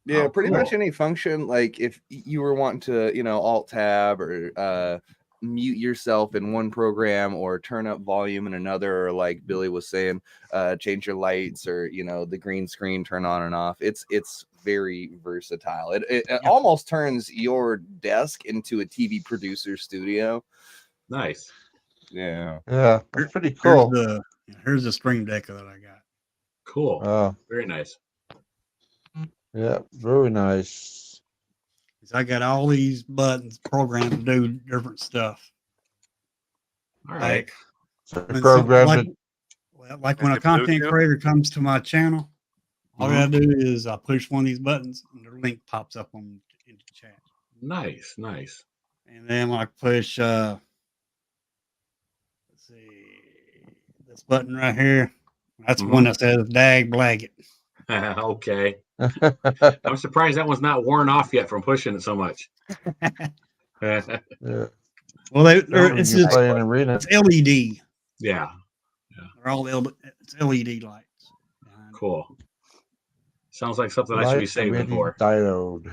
Speaker 1: Yeah,
Speaker 4: Oh,
Speaker 1: pretty much
Speaker 4: cool.
Speaker 1: any function. Like if you were wanting to, alt tab or mute yourself in one program or turn up volume in another, or like Billy was saying, change your lights or the green screen turn on and off. It's very versatile. It
Speaker 3: Yeah.
Speaker 1: almost turns your desk into a TV producer studio.
Speaker 4: Nice.
Speaker 1: Yeah.
Speaker 5: Yeah, that's pretty
Speaker 3: Here's
Speaker 5: cool.
Speaker 3: here's the Stream Deck that I got.
Speaker 4: Cool.
Speaker 5: Oh,
Speaker 4: Very nice.
Speaker 5: yeah, very nice.
Speaker 3: I got all these buttons programmed to do different stuff.
Speaker 4: All right.
Speaker 5: So
Speaker 3: When
Speaker 5: programmed it.
Speaker 3: like when a
Speaker 7: Like
Speaker 3: content
Speaker 7: Bluetooth?
Speaker 3: creator comes to my channel, all I
Speaker 4: Mhm.
Speaker 3: gotta do is I push one of these buttons and their link pops up into the chat.
Speaker 4: Nice. Nice.
Speaker 3: And then when I push let's see this button right here, that's one that says dag blag it.
Speaker 4: Okay. I'm surprised that one's not worn off yet from pushing it so much.
Speaker 5: Yeah.
Speaker 3: Well,
Speaker 5: So
Speaker 3: it's
Speaker 5: you
Speaker 3: just
Speaker 5: play an arena.
Speaker 3: it's LED.
Speaker 4: Yeah.
Speaker 3: They're all it's LED lights.
Speaker 4: Cool. Sounds like something I should be
Speaker 5: Light
Speaker 4: saving
Speaker 5: emitting
Speaker 4: for.
Speaker 5: diode.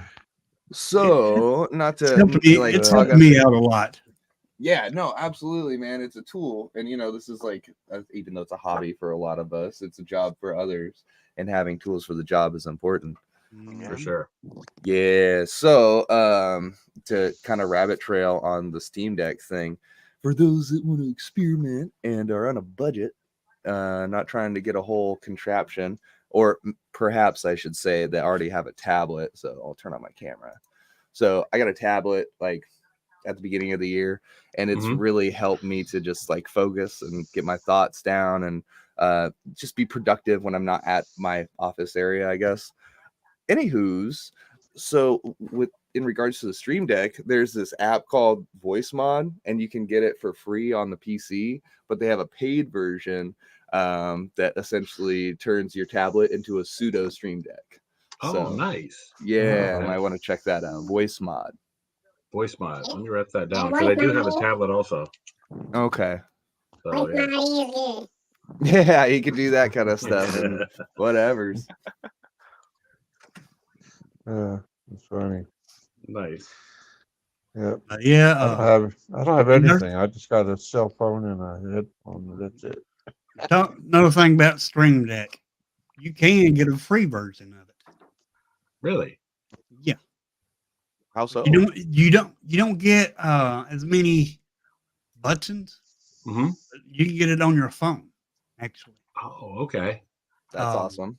Speaker 1: So not
Speaker 3: It's
Speaker 1: to
Speaker 3: helped me.
Speaker 1: like
Speaker 3: It's
Speaker 1: hog
Speaker 3: helped
Speaker 1: up
Speaker 3: me out a lot.
Speaker 1: Yeah, no, absolutely, man. It's a tool. And, this is like, even though it's a hobby for a lot of us, it's a job for others. And having tools for the job is important.
Speaker 4: For sure.
Speaker 1: Yeah. So, to kind of rabbit trail on the Steam Deck thing, for those that want to experiment and are on a budget, not trying to get a whole contraption, or perhaps I should say that already have a tablet. So I'll turn on my camera. So I got a tablet like at the beginning of the year, and it's really helped me to just like focus and get my thoughts down and just be productive when I'm not at my office area, I guess. Anywho's, so in regards to the Stream Deck, there's this app called Voice Mod, and you can get it for free on the PC, but they have a paid version that essentially turns your tablet into a pseudo Stream Deck.
Speaker 4: Oh,
Speaker 1: So,
Speaker 4: nice.
Speaker 1: yeah,
Speaker 4: Oh,
Speaker 1: I might want to check that out. Voice Mod.
Speaker 4: Voice mod. Let me write that down because I do have a tablet also.
Speaker 1: Okay.
Speaker 4: So, yeah.
Speaker 1: Yeah, you can do that kind of stuff and whatever's.
Speaker 5: It's funny.
Speaker 4: Nice.
Speaker 5: Yeah. I don't have anything. I just got a cell phone and a headphone. That's it.
Speaker 3: Another thing about Stream Deck, you can get a free version of it.
Speaker 4: Really?
Speaker 3: Yeah.
Speaker 1: How so?
Speaker 3: You don't get as many buttons.
Speaker 4: Mm-hmm.
Speaker 3: You can get it on your phone, actually.
Speaker 4: Oh, okay.
Speaker 1: That's awesome.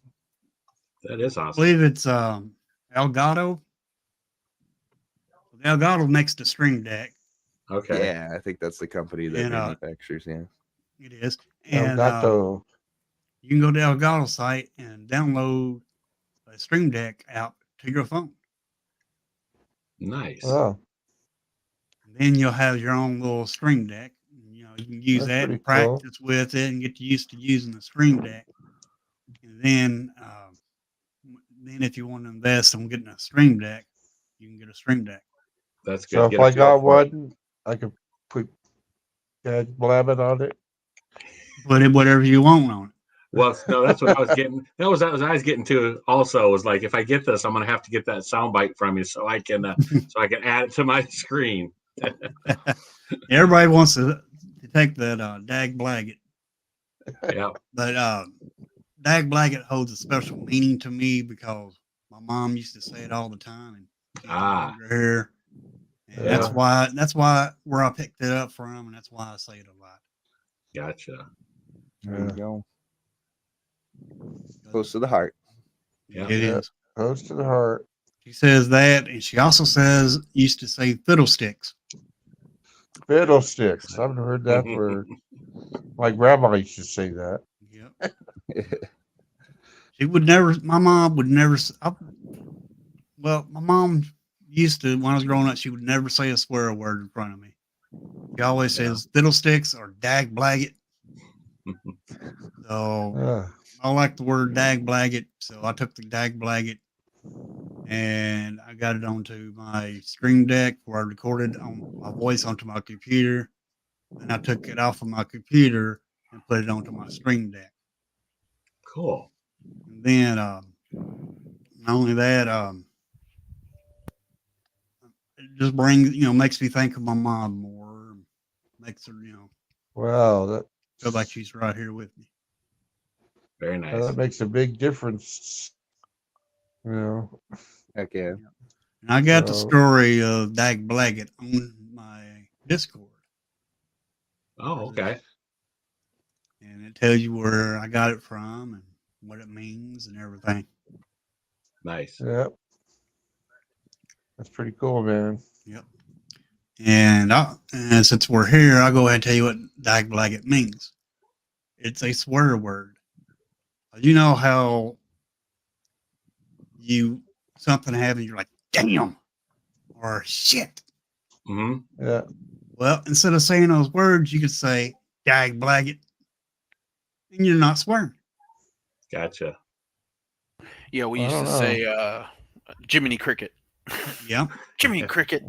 Speaker 4: That is
Speaker 3: I
Speaker 4: awesome.
Speaker 3: believe it's Elgato. Elgato makes the Stream Deck.
Speaker 4: Okay.
Speaker 1: Yeah, I think that's the company that manufactures. Yeah,
Speaker 3: it is. And
Speaker 5: Elgato.
Speaker 3: you can go to Elgato site and download a Stream Deck app to your phone.
Speaker 4: Nice.
Speaker 5: Oh,
Speaker 3: And then you'll have your own little Stream Deck. You can use
Speaker 5: That's
Speaker 3: that
Speaker 5: pretty
Speaker 3: and practice with it and get used to using the Stream Deck. And then if you want to invest on getting a Stream Deck, you can get a Stream Deck.
Speaker 4: That's good.
Speaker 5: so if
Speaker 4: Get a
Speaker 5: I
Speaker 4: feel
Speaker 5: got
Speaker 4: for it.
Speaker 5: one, I could put blabbing on it.
Speaker 3: Put it whatever you want on it.
Speaker 4: Well, no, that's what I was getting. That was what I was getting to. Also, was like, if I get this, I'm gonna have to get that soundbite from you so I can add it to my screen.
Speaker 3: Everybody wants to take that dag blanket,
Speaker 4: Yeah.
Speaker 3: but dag blanket holds a special meaning to me because my mom used to say it all the time, and here, and that's why where I picked it up from, and that's why I say it a lot.
Speaker 4: Gotcha.
Speaker 1: there you go. Close to the heart.
Speaker 4: Yeah.
Speaker 3: It is.
Speaker 5: Close to the heart.
Speaker 3: She says that, and she also used to say fiddlesticks.
Speaker 5: Fiddlesticks. I've heard that for my grandma used to say that.
Speaker 3: Yep. My mom would never. My mom used to, when I was growing up, she would never say a swear word in front of me. She always says fiddlesticks or dag blagget. So I like the word dag blagget. So I took the dag blagget and I got it onto my Stream Deck where I recorded on my voice onto my computer. Then I took it off of my computer and put it onto my Stream Deck.
Speaker 4: Cool.
Speaker 3: And then Not only that, it just brings, makes me think of my mom more. Makes her,
Speaker 5: Wow, that
Speaker 3: feel like she's right here with me.
Speaker 4: Very nice.
Speaker 5: that makes a big difference. You know,
Speaker 1: Heck yeah.
Speaker 3: And I got the
Speaker 5: So-
Speaker 3: story of Dag Blaggett on my Discord.
Speaker 4: Oh, okay.
Speaker 3: And it tells you where I got it from and what it means and everything.
Speaker 4: Nice.
Speaker 5: yeah, that's pretty cool, man.
Speaker 3: Yep. And since we're here, I'll go ahead and tell you what Dag Blaggett means. It's a swear word. You know how something happens, you're like, damn, or shit.
Speaker 4: Mm-hmm.
Speaker 5: Yeah,
Speaker 3: Well, instead of saying those words, you could say Dag Blaggett, and you're not swearing.
Speaker 4: Gotcha.
Speaker 6: Yeah, we
Speaker 5: I
Speaker 6: used to
Speaker 5: don't know.
Speaker 6: say Jiminy Cricket.
Speaker 3: Yeah.
Speaker 6: Jiminy Cricket.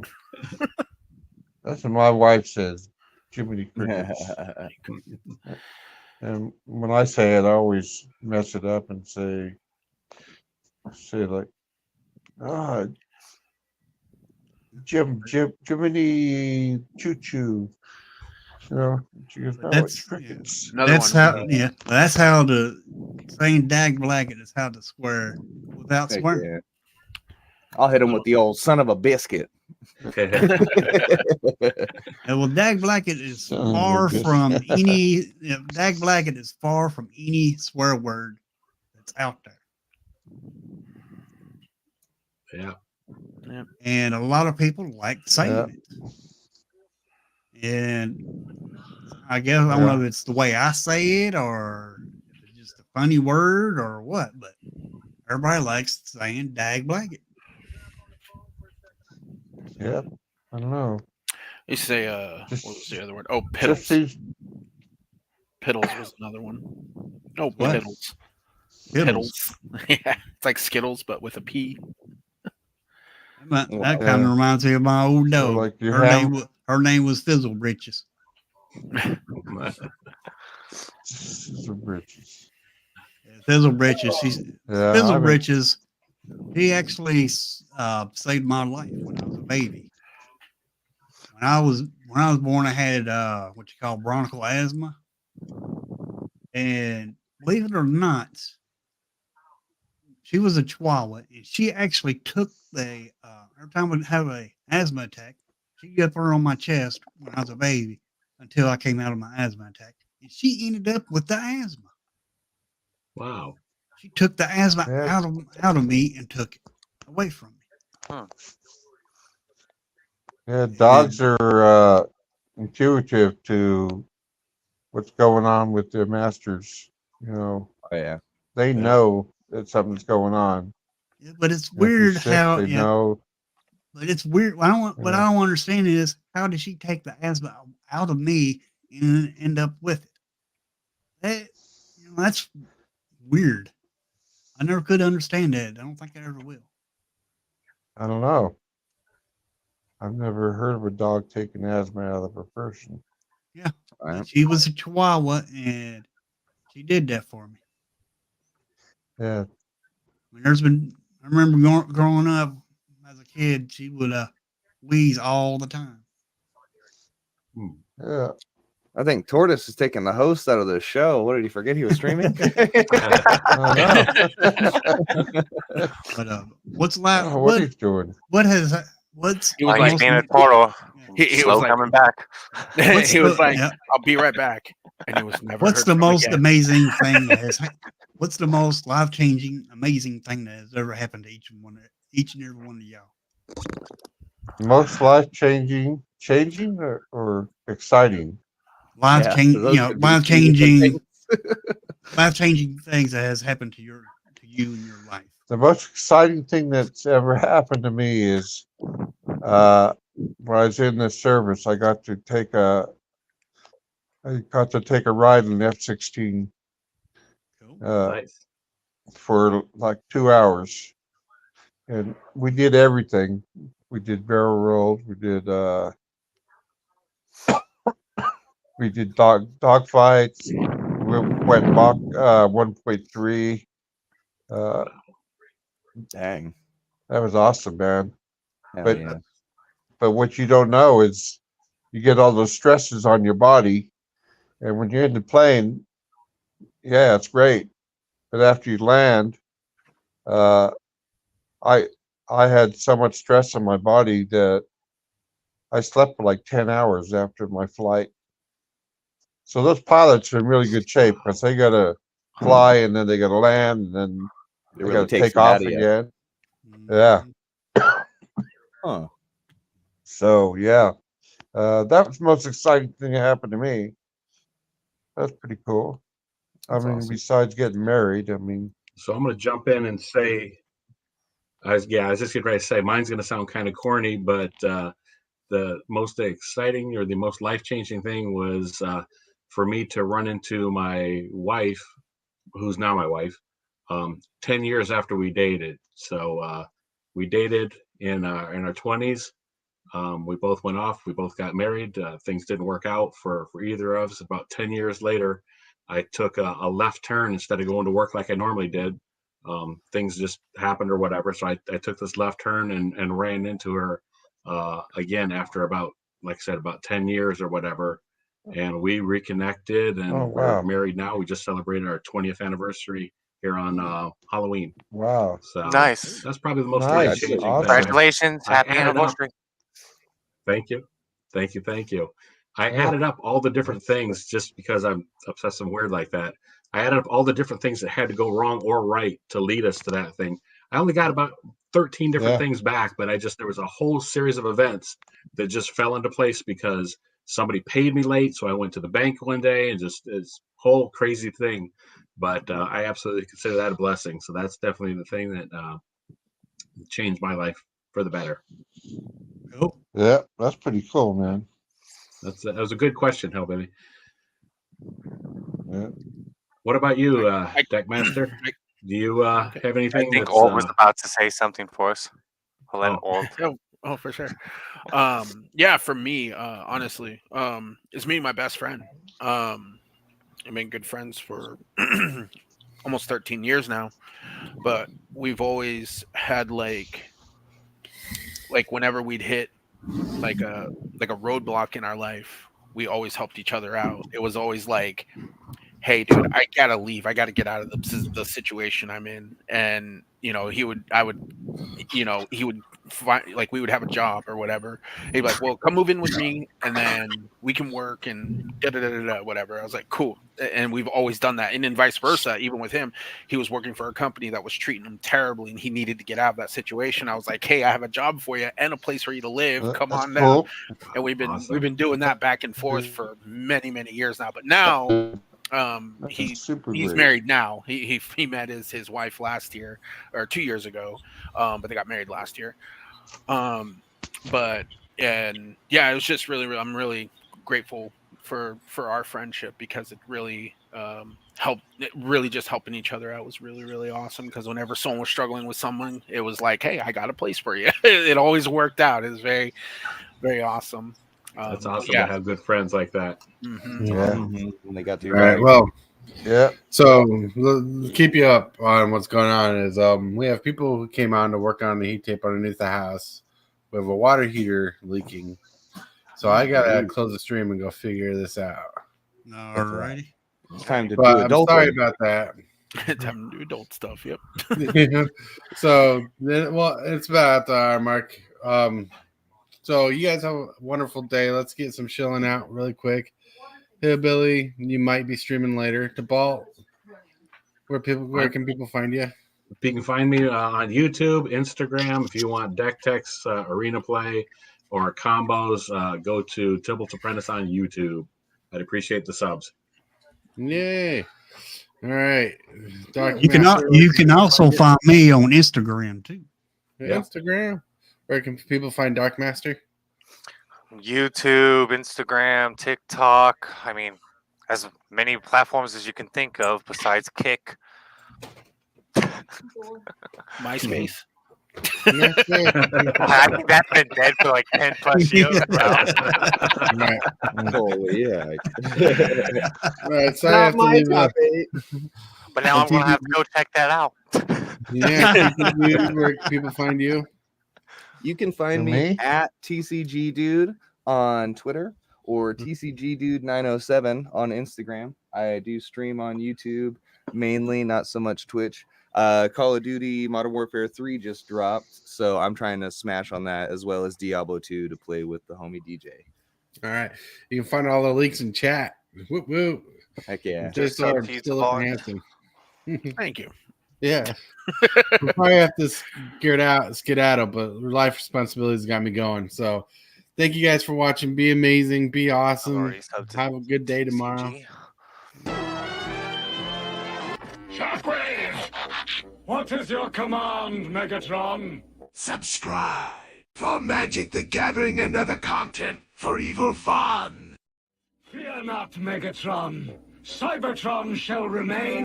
Speaker 5: that's what my wife says. Jiminy Crickets. And when I say it, I always mess it up and say like, ah, Jiminy Choo Choo. You know, she goes, no, it's crickets.
Speaker 6: Another
Speaker 3: That's
Speaker 6: one.
Speaker 3: how, yeah. That's how saying Dag Blaggett is how to swear without
Speaker 1: Heck
Speaker 3: swearing.
Speaker 1: yeah. I'll hit him with the old son of a biscuit.
Speaker 3: And well, Dag Blaggett is
Speaker 5: Son of a
Speaker 3: far
Speaker 5: bitch.
Speaker 3: from any. Dag Blaggett is far from any swear word that's out there.
Speaker 4: Yeah.
Speaker 3: And a lot of people like saying
Speaker 5: Yeah.
Speaker 3: it. And I guess I don't know if it's the way I say it or if it's just a funny word or what, but everybody likes saying Dag Blaggett.
Speaker 5: Yeah, I don't know.
Speaker 6: You say
Speaker 5: Just-
Speaker 6: what was the other word? Oh,
Speaker 5: Just
Speaker 6: piddles.
Speaker 5: seems,
Speaker 6: Piddles was another one. Oh,
Speaker 3: What?
Speaker 6: piddles.
Speaker 3: Piddles.
Speaker 6: Yeah, it's like Skittles but with a P.
Speaker 3: That
Speaker 1: Yeah.
Speaker 3: kind of reminds me of my old dog.
Speaker 5: like your
Speaker 3: Her name was Fizzle Britches.
Speaker 5: some britches.
Speaker 3: Fizzle Britches.
Speaker 5: Yeah,
Speaker 3: Fizzle
Speaker 5: I mean,
Speaker 3: Britches. He actually saved my life when I was a baby. When I was born, I had what you call bronchial asthma, and believe it or not, she was a Chihuahua, and she actually took the every time I'd have an asthma attack, she'd get her on my chest when I was a baby until I came out of my asthma attack, and she ended up with the asthma.
Speaker 4: Wow.
Speaker 3: She took the asthma
Speaker 5: Yeah.
Speaker 3: out of me and took it away from me.
Speaker 5: yeah, dogs are intuitive to what's going on with their masters. You know,
Speaker 1: Oh, yeah.
Speaker 5: they know that something's going on.
Speaker 3: Yeah, but it's
Speaker 5: If you're
Speaker 3: weird
Speaker 5: sick,
Speaker 3: how
Speaker 5: they know.
Speaker 3: But it's weird. What I don't understand is how did she take the asthma out of me and end up with it? That's weird. I never could understand that. I don't think I ever will.
Speaker 5: I don't know. I've never heard of a dog taking asthma out of a person.
Speaker 3: Yeah,
Speaker 1: Right.
Speaker 3: she was a Chihuahua and she did that for me.
Speaker 5: Yeah,
Speaker 3: I mean, I remember growing up as a kid, she would wheeze all the time.
Speaker 5: yeah.
Speaker 1: I think Tortoise is taking the host out of the show. What did he forget he was streaming?
Speaker 5: I
Speaker 3: But what's
Speaker 5: don't
Speaker 3: last?
Speaker 5: know what he's doing.
Speaker 3: What's
Speaker 6: He was
Speaker 7: Like
Speaker 6: like,
Speaker 7: being a Toro.
Speaker 6: he
Speaker 7: Slow
Speaker 6: was like,
Speaker 7: coming back.
Speaker 3: what's
Speaker 6: he was
Speaker 3: the-
Speaker 6: like,
Speaker 3: yeah.
Speaker 6: I'll be right back, and he was never.
Speaker 3: What's
Speaker 6: heard
Speaker 3: the
Speaker 6: from
Speaker 3: most
Speaker 6: again.
Speaker 3: amazing thing that has? What's the most life-changing, amazing thing that has ever happened to each and every one of y'all?
Speaker 5: Most life-changing, or exciting?
Speaker 3: Life-changing,
Speaker 1: those could be two different
Speaker 3: life-changing things that has happened to you in your life.
Speaker 5: The most exciting thing that's ever happened to me is when I was in the service, I got to take a ride in an F-16
Speaker 3: Cool.
Speaker 4: Nice.
Speaker 5: for like 2 hours, and we did everything. We did barrel rolls. We did dog fights. We went Mach 1.3.
Speaker 1: Dang.
Speaker 5: That was awesome, man.
Speaker 1: Hell
Speaker 5: But
Speaker 1: yeah.
Speaker 5: but what you don't know is you get all those stresses on your body, and when you're in the plane, yeah, it's great. But after you land, uh, I I had so much stress on my body that I slept for like 10 hours after my flight. So those pilots are in really good shape because they gotta fly and then they gotta land and then
Speaker 1: It
Speaker 5: they
Speaker 1: really
Speaker 5: gotta
Speaker 1: takes
Speaker 5: take
Speaker 1: it out
Speaker 5: off
Speaker 1: of you.
Speaker 5: again. Yeah.
Speaker 1: Huh.
Speaker 5: So yeah, that was the most exciting thing that happened to me. That's pretty cool.
Speaker 1: That's
Speaker 5: I mean,
Speaker 1: awesome.
Speaker 5: besides getting married, I mean,
Speaker 4: So I'm going to jump in and say, I was just getting ready to say, mine's going to sound kind of corny, but the most exciting or the most life-changing thing was for me to run into my wife, who's now my wife, 10 years after we dated. So we dated in our 20s. We both went off. We both got married. Things didn't work out for either of us. About 10 years later, I took a left turn instead of going to work like I normally did. Things just happened or whatever. So I took this left turn and ran into her again after about, like I said, about 10 years or whatever. And we reconnected and
Speaker 5: oh
Speaker 4: we're
Speaker 5: wow,
Speaker 4: married now. We just celebrated our 20th anniversary here on Halloween.
Speaker 5: wow,
Speaker 4: So
Speaker 7: Nice.
Speaker 4: that's probably the most
Speaker 5: nice,
Speaker 4: life-changing thing.
Speaker 5: awesome.
Speaker 7: Congratulations.
Speaker 4: I
Speaker 7: Happy
Speaker 4: added up.
Speaker 7: anniversary.
Speaker 4: Thank you. Thank you. Thank you. I
Speaker 5: Yeah.
Speaker 4: added up all the different things just because I'm obsessive and weird like that. I added up all the different things that had to go wrong or right to lead us to that thing. I only got about 13 different
Speaker 5: Yeah.
Speaker 4: things back, but there was a whole series of events that just fell into place because somebody paid me late. So I went to the bank one day and just this whole crazy thing. But I absolutely consider that a blessing. So that's definitely the thing that changed my life for the better.
Speaker 3: Cool.
Speaker 5: Yeah, that's pretty cool, man.
Speaker 4: That was a good question, Hellbilly.
Speaker 5: Yeah.
Speaker 4: What about you,
Speaker 6: I-
Speaker 4: Deckmaster? Do you
Speaker 6: Okay.
Speaker 4: have
Speaker 7: I
Speaker 4: anything
Speaker 7: think
Speaker 4: that's
Speaker 7: Alt was about to say something for us. I'll let
Speaker 4: Oh.
Speaker 7: Alt.
Speaker 6: Oh, for sure. Yeah, for me, honestly, it's me and my best friend. I've been good friends for almost 13 years now, but we've always had like whenever we'd hit like a roadblock in our life, we always helped each other out. It was always like, hey dude, I gotta leave, I gotta get out of the situation I'm in. And he would find, like, we would have a job or whatever, he'd be like, well, come move in with me and then we can work and whatever. I was like, cool. And we've always done that. And then vice versa, even with him, he was working for a company that was treating him terribly and he needed to get out of that situation. I was like, hey, I have a job for you and a place for you to live, come
Speaker 5: That's
Speaker 6: on down.
Speaker 5: cool.
Speaker 6: And we've
Speaker 4: Awesome.
Speaker 6: been doing that back and forth for many years now. But now
Speaker 5: That's super
Speaker 6: he's
Speaker 5: great.
Speaker 6: married now. He met his wife last year or 2 years ago, but they got married last year. But and yeah, it was just really I'm really grateful for our friendship because it really helped. It really just helping each other out was really awesome. Because whenever someone was struggling with someone, it was like, hey, I got a place for you. It always worked out. It was very awesome.
Speaker 4: That's awesome
Speaker 6: Yeah.
Speaker 4: to have good friends like that.
Speaker 6: Mm-hmm.
Speaker 5: Yeah.
Speaker 1: When they got to
Speaker 2: All right. Well,
Speaker 5: Yeah.
Speaker 2: so to keep you up on what's going on is we have people who came on to work on the heat tape underneath the house. We have a water heater leaking, so I gotta close the stream and go figure this out.
Speaker 3: All righty.
Speaker 1: It's time to
Speaker 2: But
Speaker 1: do
Speaker 2: I'm
Speaker 1: adult.
Speaker 2: sorry about that.
Speaker 6: Time to do adult stuff. Yep.
Speaker 2: So then, well, it's about the hour mark. So you guys have a wonderful day. Let's get some chilling out really quick. Hillbilly, you might be streaming later. DeBalt, where can people find you?
Speaker 4: You can find me on YouTube, Instagram. If you want deck techs, arena play, or combos, go to Tibble's Apprentice on YouTube. I'd appreciate the subs.
Speaker 2: Yay! All right,
Speaker 3: You can also find me on Instagram too.
Speaker 2: Instagram. Where can people find Darc Master?
Speaker 7: YouTube, Instagram, TikTok. I mean, as many platforms as you can think of besides Kick.
Speaker 6: MySpace.
Speaker 7: I think that's been dead for like 10 plus years now.
Speaker 2: Right.
Speaker 1: Holy yeah.
Speaker 2: All right, so I have to leave
Speaker 7: But now I'm going to have to go check that out.
Speaker 2: Yeah, where can people find you?
Speaker 1: You can find
Speaker 5: Who,
Speaker 1: me
Speaker 5: me?
Speaker 1: at TCG Dude on Twitter or TCG Dude 907 on Instagram. I do stream on YouTube mainly, not so much Twitch. Call of Duty Modern Warfare 3 just dropped, so I'm trying to smash on that as well as Diablo 2 to play with the homie DJ.
Speaker 2: All right. You can find all the links in chat. Whoop, whoop.
Speaker 1: Heck yeah.
Speaker 7: Just sub
Speaker 2: Sword,
Speaker 7: to you,
Speaker 2: still looking
Speaker 7: Tavon.
Speaker 2: handsome.
Speaker 6: Thank you.
Speaker 2: Yeah. We'll probably have to skedaddle, but life responsibilities got me going. So thank you guys for watching. Be amazing. Be awesome.
Speaker 7: already subbed to
Speaker 2: Have a good day tomorrow.
Speaker 7: TCG.
Speaker 8: Shockwave! What is your command, Megatron? Subscribe for Magic the Gathering and other content for evil fun. Fear not, Megatron. Cybertron shall remain.